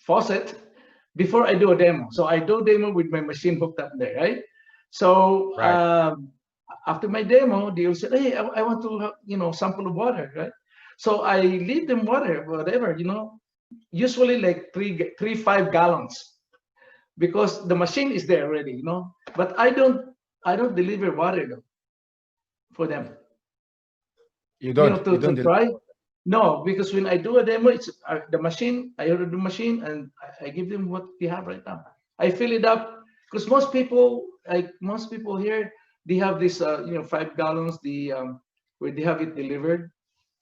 faucet before I do a demo. So I do demo with my machine hooked up there, right? So after my demo, they will say, "Hey, I want to sample of water," right? So I leave them water, whatever, usually like 5 gallons, because the machine is there already, But I don't deliver water though for them.
You don't
to try. No, because when I do a demo, it's the machine. I order the machine and I give them what we have right now. I fill it up because most people here, they have this 5 gallons, where they have it delivered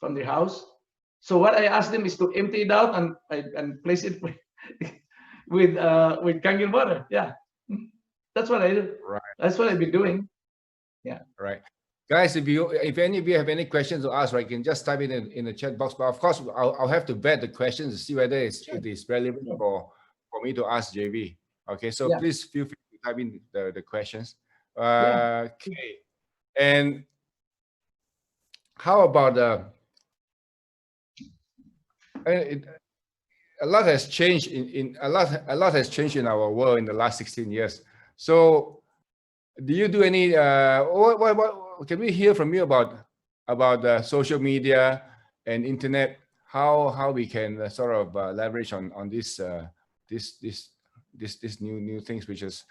from their house. So what I ask them is to empty it out and place it with Kangen water. Yeah, that's what I do.
Right.
That's what I've been doing. Yeah.
Right. Guys, if any of you have any questions to ask, right, you can just type it in the chat box. But of course, I'll have to vet the questions to see whether it is relevant for me to ask JV. Okay, so please feel free to type in the questions. Okay, and how about a lot has changed a lot has changed in our world in the last 16 years. So, do you do any? What can we hear from you about social media and internet? How we can sort of leverage on this new things which has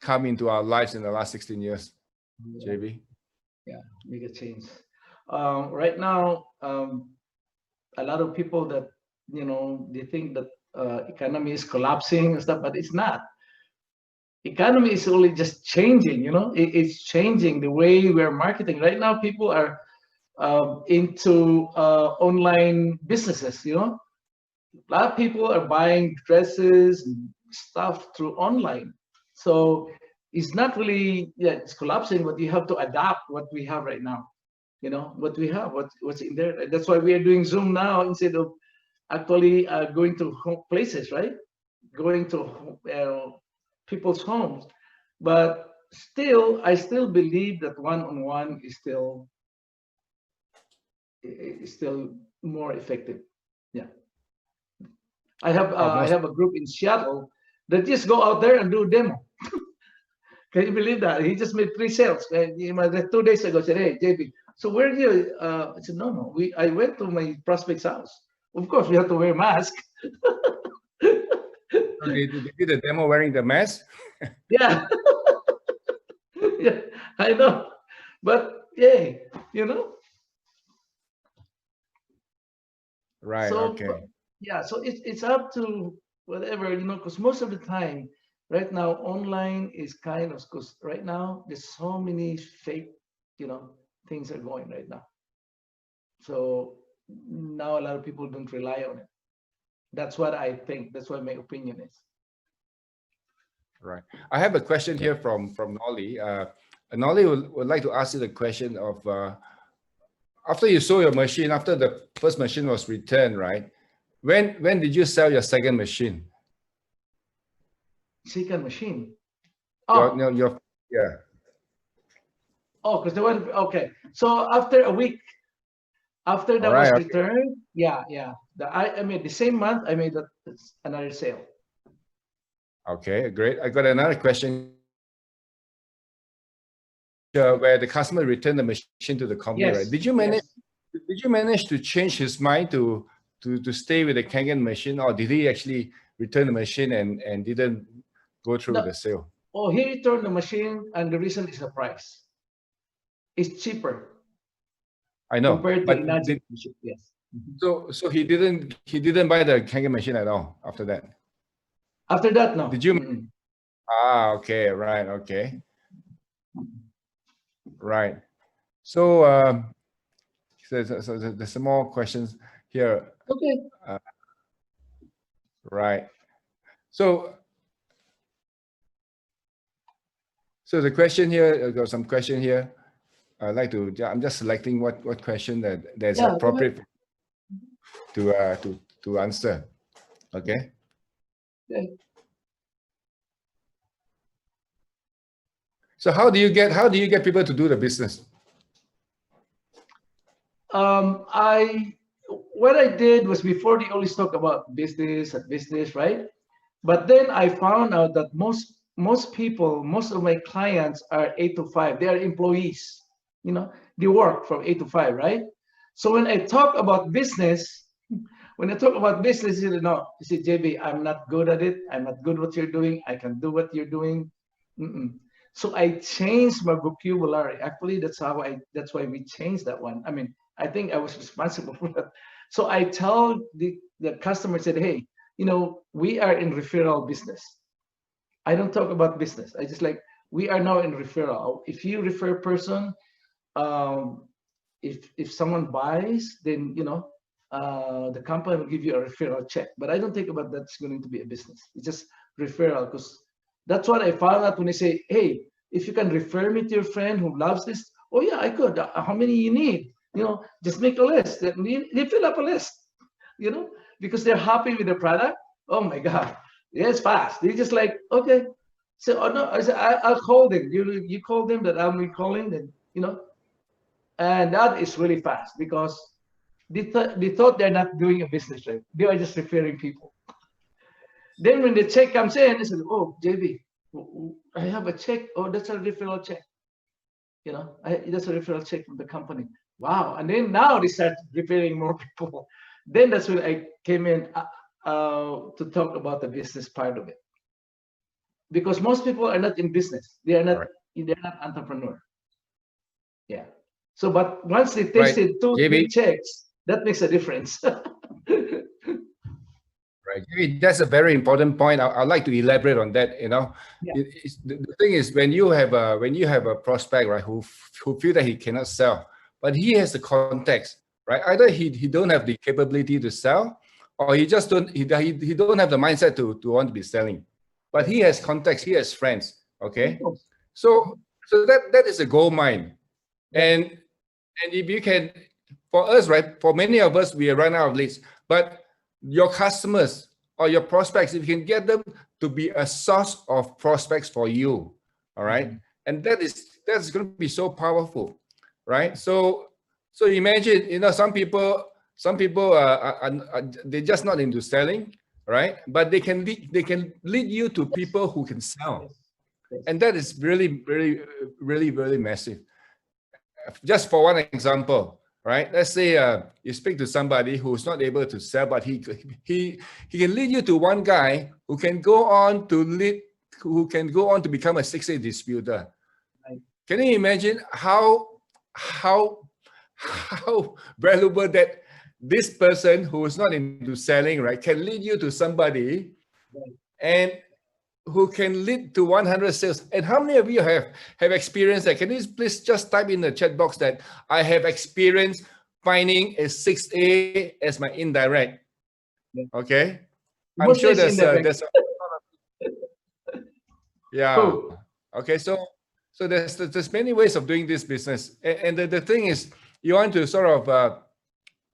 come into our lives in the last 16 years, JV?
Yeah, make a change. Right now, a lot of people that they think that economy is collapsing and stuff, but it's not. Economy is only just changing. It's changing the way we're marketing right now. People are into online businesses. A lot of people are buying dresses and stuff through online. So it's not really, it's collapsing, but you have to adapt what we have right now. What we have, what's in there. That's why we are doing Zoom now instead of actually going to places, right? Going to people's homes. But still, I still believe that one-on-one is still more effective. Yeah. I have a group in Seattle that just go out there and do a demo. Can you believe that? He just made 3 sales. 2 days ago, said, "Hey, JB, so where do you?" I said, "No. I went to my prospect's house. Of course, we have to wear a mask."
They did the demo wearing the mask.
Yeah. Yeah, I know, but yeah,
Right.
So,
okay.
yeah, so it's up to whatever, because most of the time, right now, online is kind of, because right now there's so many fake, things are going right now. So now a lot of people don't rely on it. That's what I think. That's what my opinion is.
Right. I have a question here from Nolly. Nolly would like to ask you the question of after you sold your machine, after the first machine was returned, right? When did you sell your second machine?
Second machine?
Oh. Yeah.
Oh, because the one, okay. So after a week, after that was returned, yeah. I made the same month, I made another sale.
Okay, great. I got another question. Where the customer returned the machine to the company, right? Did you manage to change his mind to stay with the Kangen machine, or did he actually return the machine and didn't go through the sale?
Oh, he returned the machine, and the reason is the price. It's cheaper.
I know,
compared to
but
Enagic machine. Yes.
so he didn't buy the kangen machine at all after that.
After that, no.
Did you? Okay, right, okay, right. So so there's some more questions here.
Okay.
Right. So the question here, I've got some question here. I'd like to. I'm just selecting what question that's
Yeah,
appropriate to answer. Okay.
okay.
So how do you get people to do the business?
What I did was, before they always talk about business and business, right? But then I found out that most people, most of my clients are 8 to 5. They are employees. You know, they work from 8 to 5, right? So when I talk about business, you know, you see, JB, I'm not good at it. I'm not good what you're doing. I can do what you're doing. Mm-mm. So I changed my vocabulary. Actually, that's why we changed that one. I mean, I think I was responsible for that. So I tell the customer, said, hey, you know, we are in referral business. I don't talk about business. I just like, we are now in referral. If you refer a person, um, if someone buys, then you know, the company will give you a referral check. But I don't think about that's going to be a business. It's just referral, because that's what I found out when they say, hey, if you can refer me to your friend who loves this, oh yeah, I could. How many you need? You know, just make a list. They fill up a list, you know, because they're happy with the product. Oh my God. Yeah, it's fast. They just like, okay. So, oh no, I said, I'll call them. You call them that I'm calling, then, you know, and that is really fast, because they thought they're not doing a business, right? They are just referring people. Then when the check comes in, they said, oh, JB, I have a check. Oh, that's a referral check. You know, that's a referral check from the company. Wow. And then now they start referring more people. Then that's when I came in to talk about the business part of it. Because most people are not in business. They are not,
Right.
they're not entrepreneur. Yeah. So, but once they
Right.
tasted two,
JB?
three checks, that makes a difference.
Right. JB, that's a very important point. I'd like to elaborate on that. You know,
Yeah.
The thing is, when you have a prospect, right, who feel that he cannot sell, but he has the context, right? Either he don't have the capability to sell, or he just don't he don't have the mindset to want to be selling, but he has context, he has friends. Okay, so that is a gold mine, and if you can, for us, right, for many of us, we run out of leads, but your customers or your prospects, if you can get them to be a source of prospects for you, all right, and that's going to be so powerful, right? So imagine, you know, some people they're just not into selling, right? But they can lead you to people who can sell, and that is really, really massive. Just for one example, right? Let's say you speak to somebody who's not able to sell, but he can lead you to one guy who can go on to become a 6A distributor.
Right.
Can you imagine how valuable that this person who is not into selling, right, can lead you to somebody,
Right.
and who can lead to 100 sales? And how many of you have experienced that? Can you please just type in the chat box that I have experienced finding a 6A as my indirect? Okay, I'm
Mostly
sure
it's indirect.
yeah.
Cool.
Okay, so there's many ways of doing this business, and the thing is, you want to sort of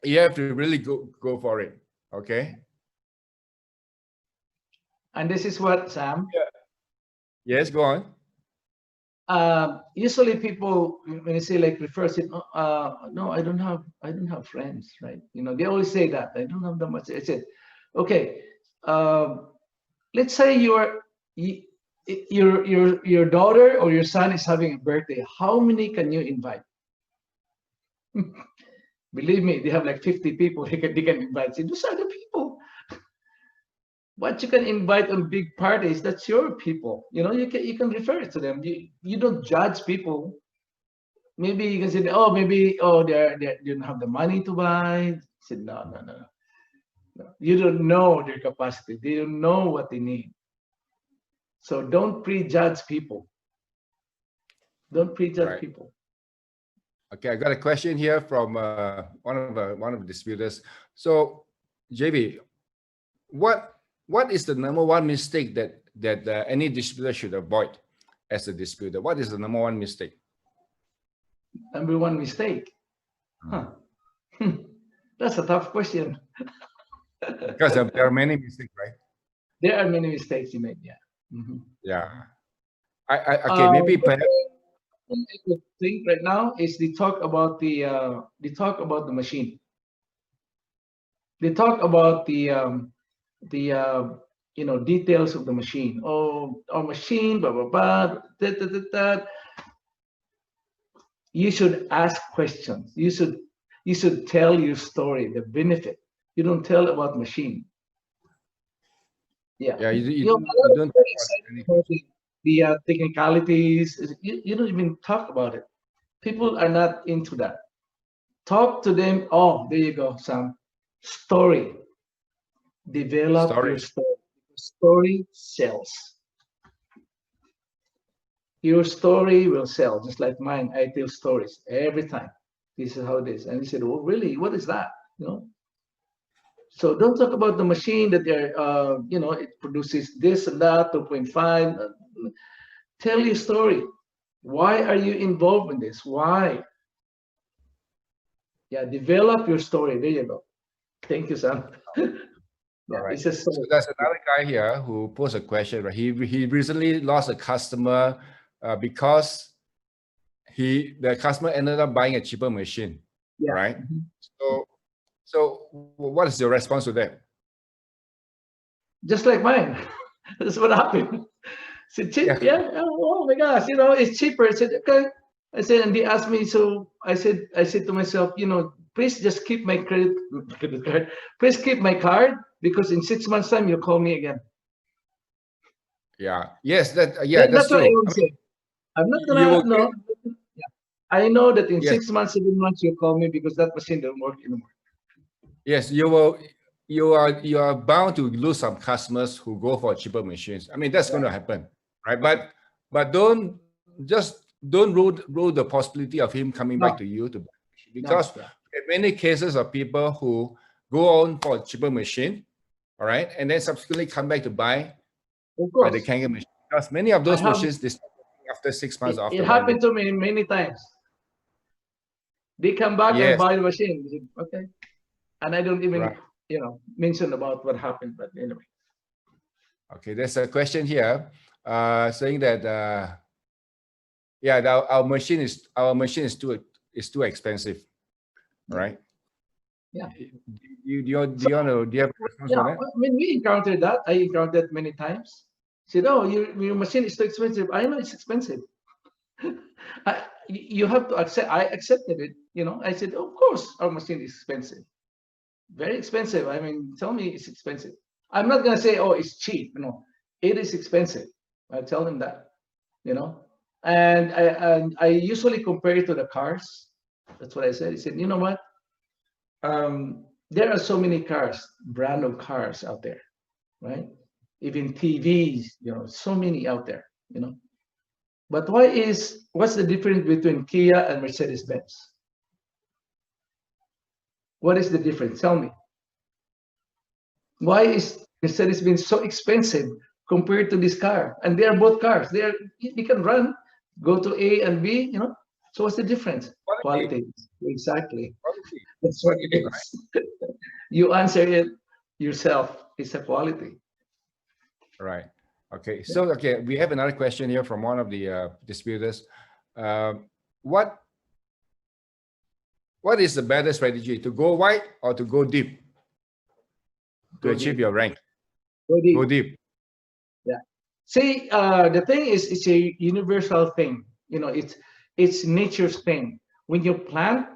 you have to really go for it. Okay.
And this is what, Sam.
Yeah. Yes, go on.
Usually people, when you say like refers it, no, I don't have friends, right? You know, they always say that I don't have that much. I said, okay, let's say your daughter or your son is having a birthday. How many can you invite? Believe me, they have like 50 people they can invite. See, those are the people. What you can invite on big parties, that's your people. You know, you can refer it to them. You don't judge people Maybe you can say, oh, maybe, oh, they don't have the money to buy. I said, no, no, no, no. You don't know their capacity. They don't know what they need. So don't prejudge people. Don't prejudge people.
Okay, I got a question here from one of the distributors. So, JV, what is the number one mistake that any distributor should avoid as a distributor? What is the number one mistake?
Number one mistake? Huh. That's a tough question.
Because there are many mistakes, right?
There are many mistakes you made, yeah. Mm-hmm.
Yeah. Okay, maybe perhaps.
I could think right now is they talk about the machine. They talk about the details of the machine. Oh, our machine, blah blah blah. You should ask questions. You should tell your story, the benefit. You don't tell about machine. Yeah.
Yeah, you don't
talk about the technicalities. You don't even talk about it. People are not into that. Talk to them. Oh, there you go, Sam. Story. Develop your story. Story sells. Your story will sell, just like mine. I tell stories every time. This is how it is. And he said, "Oh, really? What is that?" So don't talk about the machine that they're, it produces this and that, 2.5. Tell your story. Why are you involved in this? Why? Yeah, develop your story. There you go. Thank you, Sam.
Yeah, right. So there's another guy here who posed a question. Right? He recently lost a customer because the customer ended up buying a cheaper machine. Yeah. Right. Mm-hmm. So what is your response to that?
Just like mine. That's what happened. Said cheap, yeah. Oh my gosh, it's cheaper. I said, okay. I said, and they asked me, so I said to myself, please just keep my credit card. Please keep my card because in 6 months' time you'll call me again.
Yeah. Yes. That's
that's
true.
What I would say. I'm not gonna. No. Yeah. I know that in 6 months, 7 months you'll call me because that machine doesn't work anymore.
Yes, you will. You are bound to lose some customers who go for cheaper machines. I mean, that's going to happen, right? But don't rule the possibility of him coming back to you because there are many cases of people who go on for a cheaper machine, all right, and then subsequently come back to buy the Kangen machine because many of those machines they start after 6 months.
It happened to me many times. They come back and buy the machine. Okay, and I don't even mention about what happened, but anyway.
Okay, there's a question here saying that our machine is too expensive, right?
Yeah.
Do you have a response for that?
I mean, we encountered that. I encountered that many times. Said, "Oh, your machine is too expensive." I know it's expensive. You have to accept. I accepted it. I said, "Of course, our machine is expensive. Very expensive. I mean, tell me it's expensive." I'm not gonna say, "Oh, it's cheap." No, it is expensive. I tell them that, And I usually compare it to the cars. That's what I said. He said, "You know what? There are so many cars, brand of cars out there, right? Even TVs, so many out there, But what's the difference between Kia and Mercedes-Benz? What is the difference? Tell me. Why is Mercedes-Benz so expensive compared to this car? And they are both cars. They can run, go to A and B, So what's the difference? Quality. Exactly. Quality. That's what it is. Right. You answer it yourself. It's a quality.
Right. Okay. So we have another question here from one of the distributors. What is the better strategy, to go wide or to go deep to achieve your rank? Go deep.
Yeah. See, the thing is, it's a universal thing. It's nature's thing. When you plant,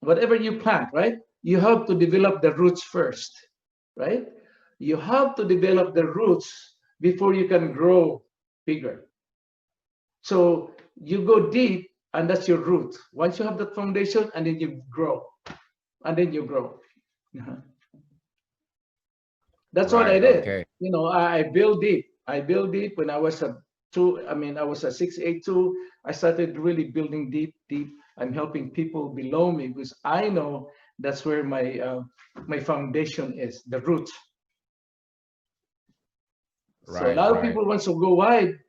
whatever you plant, right? You have to develop the roots first, right? You have to develop the roots before you can grow bigger. So you go deep, and that's your root. Once you have that foundation, and then you grow, and then you grow. That's what I
Right.
did.
Okay.
You know, I build deep. I build deep when I was a two. I mean, I was a 682. I started really building deep, deep. I'm helping people below me because I know that's where my foundation is, the root. So a
Right.
lot of
Right.
people want to go wide.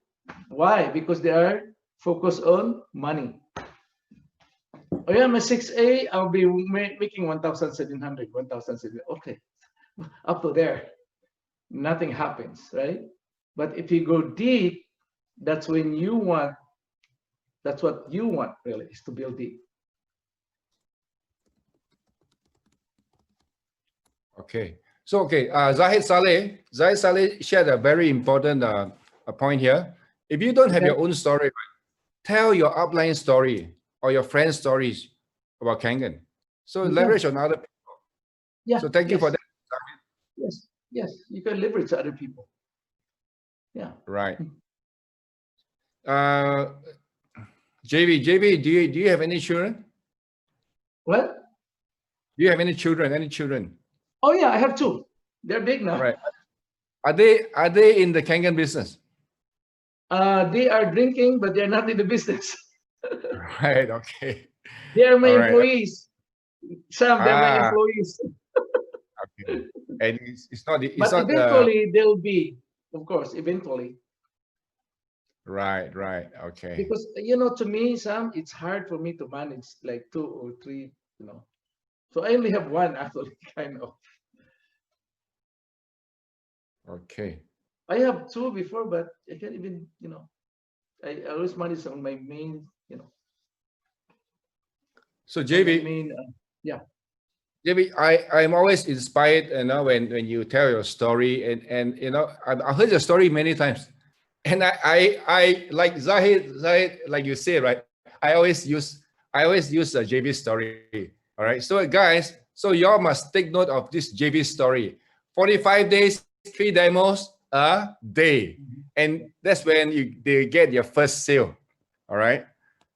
Why? Because they are focused on money. Oh yeah, I'm a 6A. I'll be making 1,700, 1,700. Okay, up to there, nothing happens, right? But if you go deep, that's when you want. That's what you want, really, is to build deep.
Okay. So, okay, Zahid Saleh shared a very important a point here. If you don't have
Okay.
your own story, tell your upline story or your friend's stories about Kangen. So
Okay.
leverage on other people.
Yeah.
So thank you for that.
Yes. Yes. You can leverage other people. Yeah.
Right. JV, do you have any children?
What?
Do you have any children? Any children?
Oh yeah, I have two. They're big now.
Right. Are they in the Kangen business?
They are drinking, but they're not in the business.
Right. Okay.
They are my
All right.
employees. Sam, they're my
Ah.
employees.
Okay. And it's not. It's
But
not.
eventually they'll be, of course, eventually.
Right. Right. Okay.
Because you know, to me, Sam, it's hard for me to manage like two or three, you know. So I only have one actually, kind of.
Okay.
I have two before, but I can't even, you know, I always manage on my main, you know.
So
on my
JV,
main, yeah.
JV, I'm always inspired, you know, when you tell your story, and you know, I've heard your story many times, and I like Zahid, like you say, right? I always use a JV story. All right. So guys, so y'all must take note of this JV story. 45 days, 3 demos a day. And that's when they get your first sale. All right.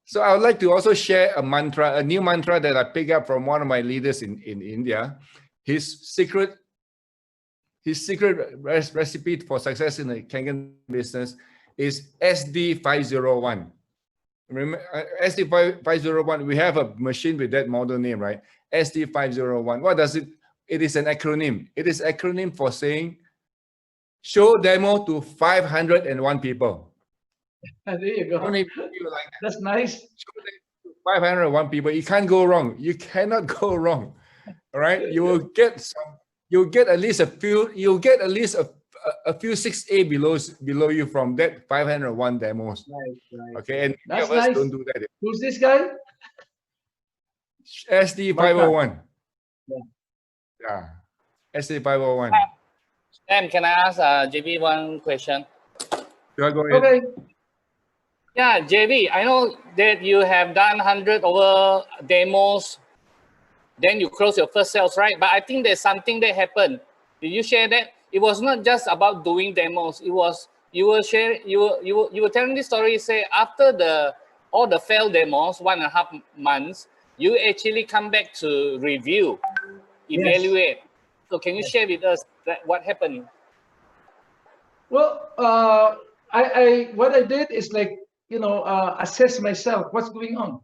So I would like to also share a new mantra that I picked up from one of my leaders in India. His secret recipe for success in the Kangen business is SD501. Remember, SD501, we have a machine with that model name, right? SD501. What does it? It is an acronym. It is acronym for saying, show demo to 501 people.
There you go.
Like that.
That's nice.
501 people. You can't go wrong. You cannot go wrong. All right. You'll get at least a few. You'll get at least a few 6A below you from that 501 demos.
Right.
Okay. And many
That's
of us
nice.
don't do that.
Who's this guy?
SD501.
Yeah.
Yeah. SD501.
Sam, can I ask JV one question?
Sure, go ahead.
Okay.
Yeah, JV, I know that you have done 100 over demos, then you close your first sales, right? But I think there's something that happened. Did you share that? It was not just about doing demos. It was you were telling this story. Say after all the failed demos, 1.5 months, you actually come back to review, evaluate. Yes. So can you share with us what happened?
Well, what I did is like, you know, assess myself. What's going on?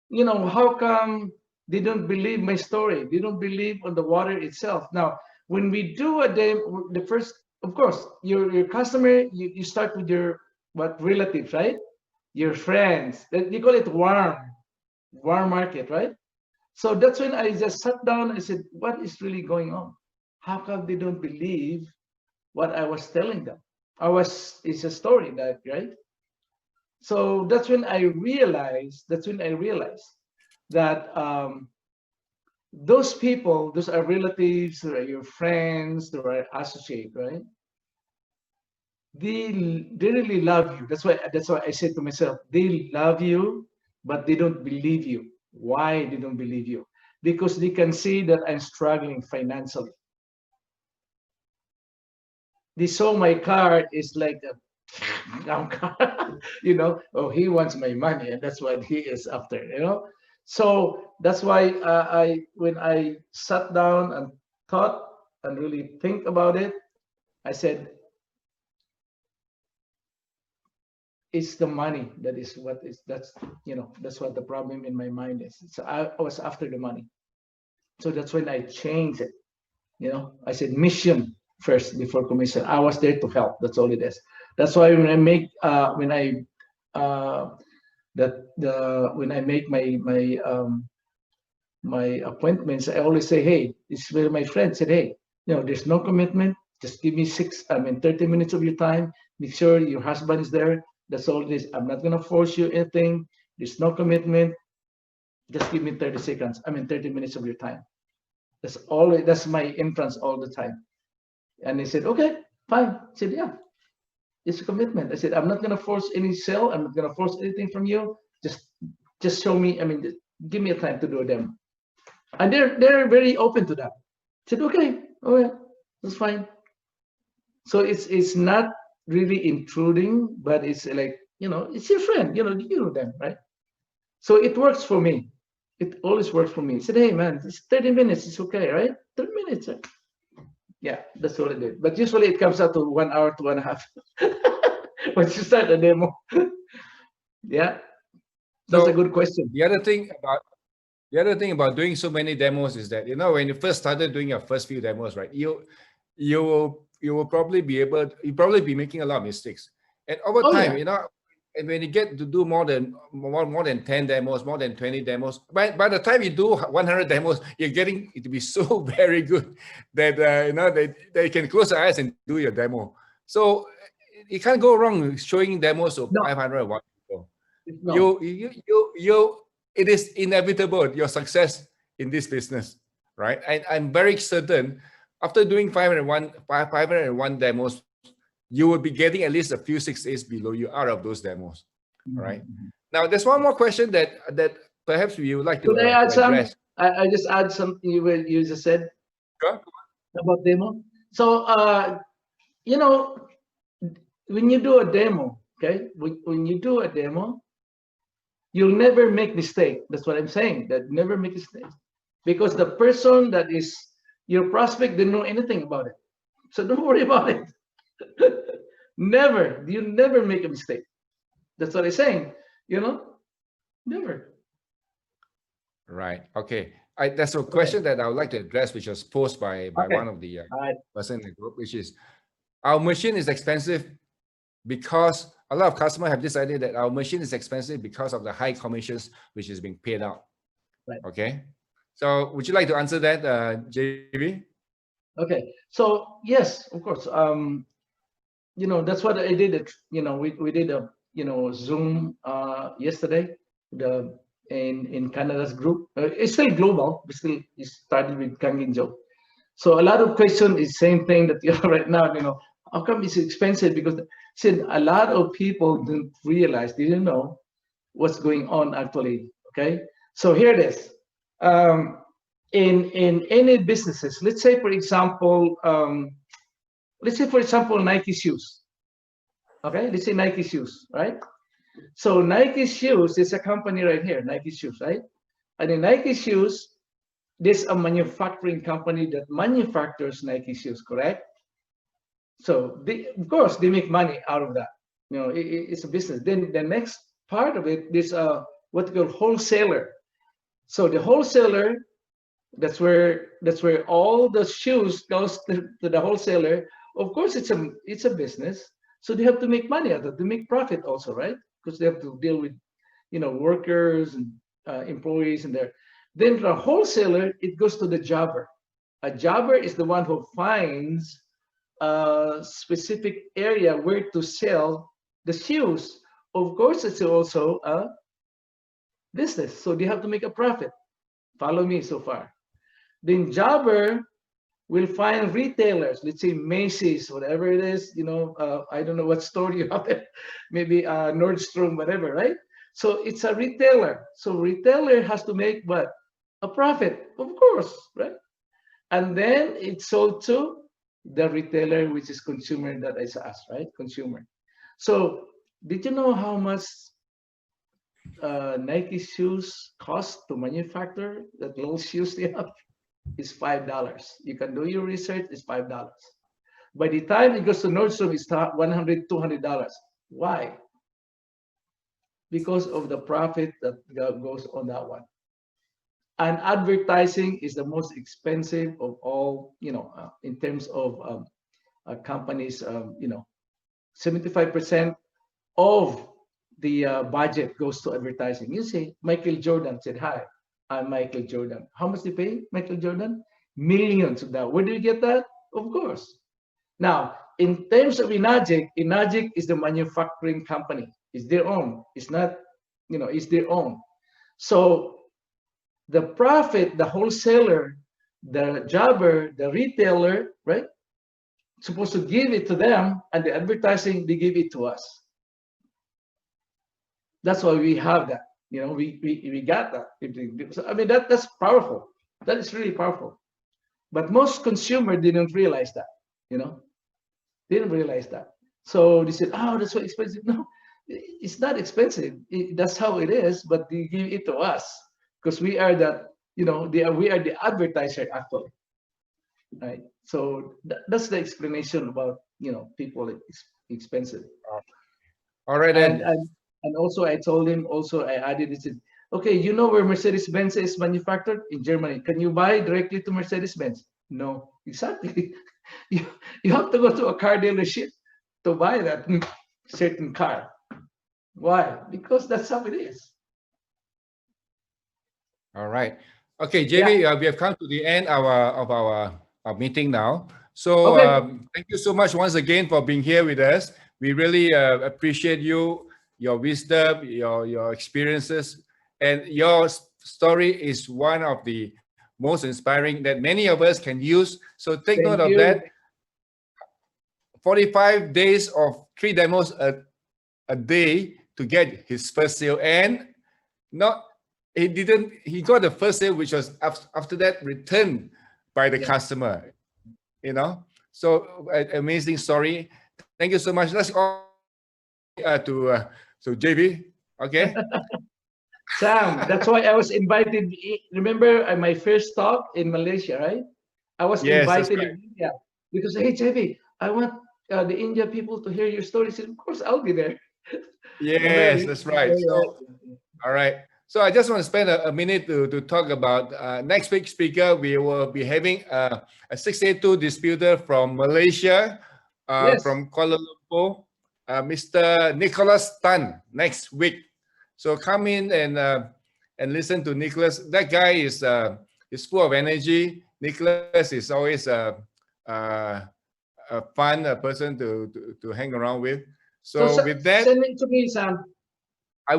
You know, how come they don't believe my story? They don't believe on the water itself. Now, when we do a demo, the first, of course, your customer, you start with your relatives, right? Your friends. You call it warm market, right? So that's when I just sat down and said, what is really going on? How come they don't believe what I was telling them? It's a story, that, right? So that's when I realized that those people, those are relatives, those are your friends, they are associates, right? They really love you. That's why I said to myself, they love you, but they don't believe you. Why they don't believe you? Because they can see that I'm struggling financially. They saw my car is like you know, oh, he wants my money, and that's what he is after, you know. So that's why when I sat down and thought and really think about it, I said, it's the money that is what is that's you know that's what the problem in my mind is. So I was after the money. So that's when I changed it. You know, I said mission first before commission. I was there to help. That's all it is. That's why when I make when I make my appointments, I always say, hey, this is where my friend said, hey, you know, there's no commitment. Just give me 30 minutes of your time. Make sure your husband is there. That's all it is. I'm not gonna force you anything. There's no commitment. Just give me 30 seconds. 30 minutes of your time. That's my entrance all the time. And he said, okay, fine. I said, yeah, it's a commitment. I said, I'm not gonna force any sale. I'm not gonna force anything from you. Just show me. Give me a time to do a demo. And they're very open to that. I said, okay, oh yeah, that's fine. So it's not really intruding, but it's like, you know, it's your friend, you know them, right? So it works for me. It always works for me. I said, hey man, it's 30 minutes, it's okay, right? 30 minutes. Right? Yeah, that's what I did. But usually it comes out to 1 hour to 1.5 once you start a demo. Yeah. That's a good question.
The other thing about doing so many demos is that, you know, when you first started doing your first few demos, right, you will probably be making a lot of mistakes, and over time, you know, and when you get to do more than 10 demos, more than 20 demos, by the time you do 100 demos, you're getting it to be so very good that you know, they can close their eyes and do your demo. So you can't go wrong showing demos of 500 people. No. It is inevitable, your success in this business, right? I'm very certain after doing 501 demos, you will be getting at least a few 6As below you out of those demos, right? Now, there's one more question that perhaps you would like to
Could I add
address.
some? I just add something you just said about demo. So, you know, when you do a demo, okay, when you do a demo, you'll never make mistake. That's what I'm saying. That never make mistakes, because the person that is your prospect didn't know anything about it. So don't worry about it. Never. You never make a mistake. That's what I'm saying. You know, never.
Right. Okay. That's a question that I would like to address, which was posed by one of the person in the group, which is, our machine is expensive because a lot of customers have this idea that our machine is expensive because of the high commissions which is being paid out.
Right.
Okay. So would you like to answer that, JV?
Okay. So yes, of course. You know, that's what I did. You know, we did a Zoom yesterday. In Canada's group, it's still global. We still started with Kangin Joe. So a lot of question is same thing that you are right now. You know, how come it's expensive? Because see, a lot of people didn't know what's going on actually. Okay, so here it is. In any businesses, let's say for example, Nike shoes. Okay, let's say Nike shoes, right? So Nike shoes is a company right here, Nike shoes, right? And in Nike shoes, there's a manufacturing company that manufactures Nike shoes, correct? So of course they make money out of that. You know, it's a business. Then the next part of it is what we call wholesaler. So the wholesaler, that's where all the shoes goes to the wholesaler. Of course, it's a business, so they have to make money out of it, to make profit also, right? Because they have to deal with, you know, workers and employees and there. Then the wholesaler, it goes to the jobber. A jobber is the one who finds a specific area where to sell the shoes. Of course, it's also a business, so they have to make a profit. Follow me so far. Then jobber will find retailers, let's say Macy's, whatever it is, you know, I don't know what store you have there, maybe Nordstrom, whatever, right? So it's a retailer. So retailer has to make what? A profit, of course, right? And then it's sold to the retailer, which is consumer, that is us, right? Consumer. So did you know how much Nike shoes cost to manufacture? That little shoes they have is $5. You can do your research. It's $5. By the time it goes to Nordstrom, it's $100, $200. Why? Because of the profit that goes on that one. And advertising is the most expensive of all, in terms of companies, 75% of the budget goes to advertising. You see, Michael Jordan said, "Hi, I'm Michael Jordan." How much they pay Michael Jordan? Millions of that. Where do you get that? Of course. Now, in terms of Enagic, Enagic is the manufacturing company. It's their own. It's not, it's their own. So the profit, the wholesaler, the jobber, the retailer, right, supposed to give it to them, and the advertising, they give it to us. That's why we have that. We got that. So, I mean, that's powerful. That is really powerful. But most consumer didn't realize that. Didn't realize that. So they said, "Oh, that's so expensive." No, it's not expensive. That's how it is. But they give it to us because we are the, we are the advertiser actually, right? So that's the explanation about people expensive.
All right, then.
And also I told him, also I added, he said, "Okay, you know where Mercedes-Benz is manufactured? In Germany. Can you buy directly to Mercedes-Benz?" No, exactly. You have to go to a car dealership to buy that certain car. Why? Because that's how it is.
All right. Okay, Jayvee, we have come to the end of our meeting now. So
Okay.
thank you so much once again for being here with us. We really appreciate you, your wisdom, your experiences, and your story is one of the most inspiring that many of us can use. So take note of that. 45 days of 3 demos a day to get his first sale, and he got the first sale, which was after that returned by the customer. So amazing story. Thank you so much. Let's all so Jayvee. Okay.
Sam, that's why I was invited. Remember my first talk in Malaysia, right? I was invited in India because, "Hey, Jayvee, I want the India people to hear your story." I said, "Of course, I'll be there."
Yes, that's right. So, all right. So I just want to spend a minute to talk about next week's speaker. We will be having a 682 disputer from Malaysia, from Kuala Lumpur, Mr. Nicholas Tan next week. So come in and listen to Nicholas. That guy is full of energy. Nicholas is always a fun person to hang around with. So with that,
send it to me, Sam.
I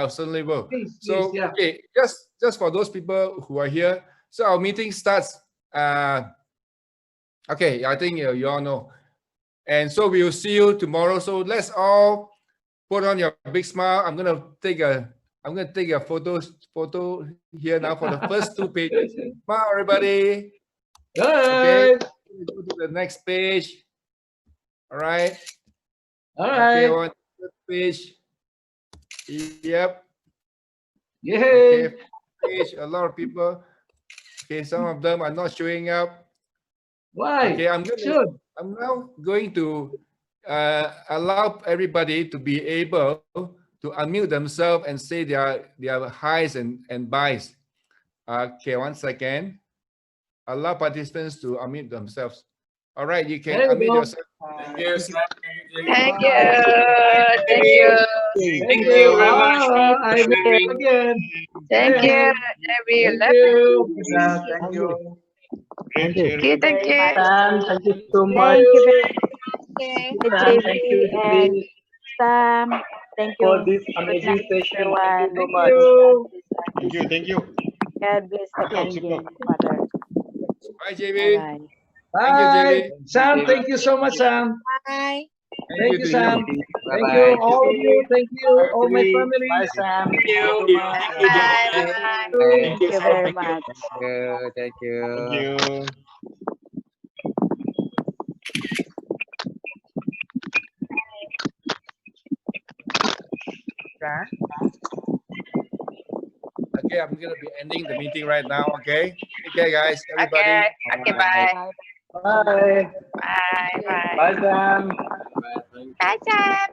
certainly will.
Please,
So
yeah.
okay, just for those people who are here. So our meeting starts. Okay, I think you all know. And so we will see you tomorrow. So let's all put on your big smile. I'm gonna take a photo here now for the first 2 pages. Smile, everybody. Okay, go to the next page. All right.
All right.
Okay, on the page. Yep.
Yay.
Okay. Page. A lot of people. Okay, some of them are not showing up.
Why?
Okay, I'm now going to allow everybody to be able to unmute themselves and say their highs and buys. Okay, 1 second. Allow participants to unmute themselves. All right, you can unmute yourself.
Thank you.
Thank you. Thank you.
Thank you very much.
I'm again.
Thank you.
Thank you.
Thank you.
Thank you. Thank you.
Sam, thank you so much.
Thank you very much.
Sam, thank you
and Sam. Thank you.
for this
Good
amazing
night,
session.
everyone.
Thank you so much.
Thank you.
God bless the Indian Father.
Bye, Jayvee.
Bye.
Thank you, Jayvee.
Sam, thank you so much, Sam.
Bye.
Thank you,
to
Sam.
you.
Thank you, all of you. Thank you, all my family.
Bye, Sam.
Thank you.
Bye. Bye. Thank you very much.
Thank you.
Okay, I'm gonna be ending the meeting right now. Okay. Okay, guys, everybody.
Okay. Okay. Bye.
Bye.
Bye. Bye.
Bye, Sam.
Bye, Sam.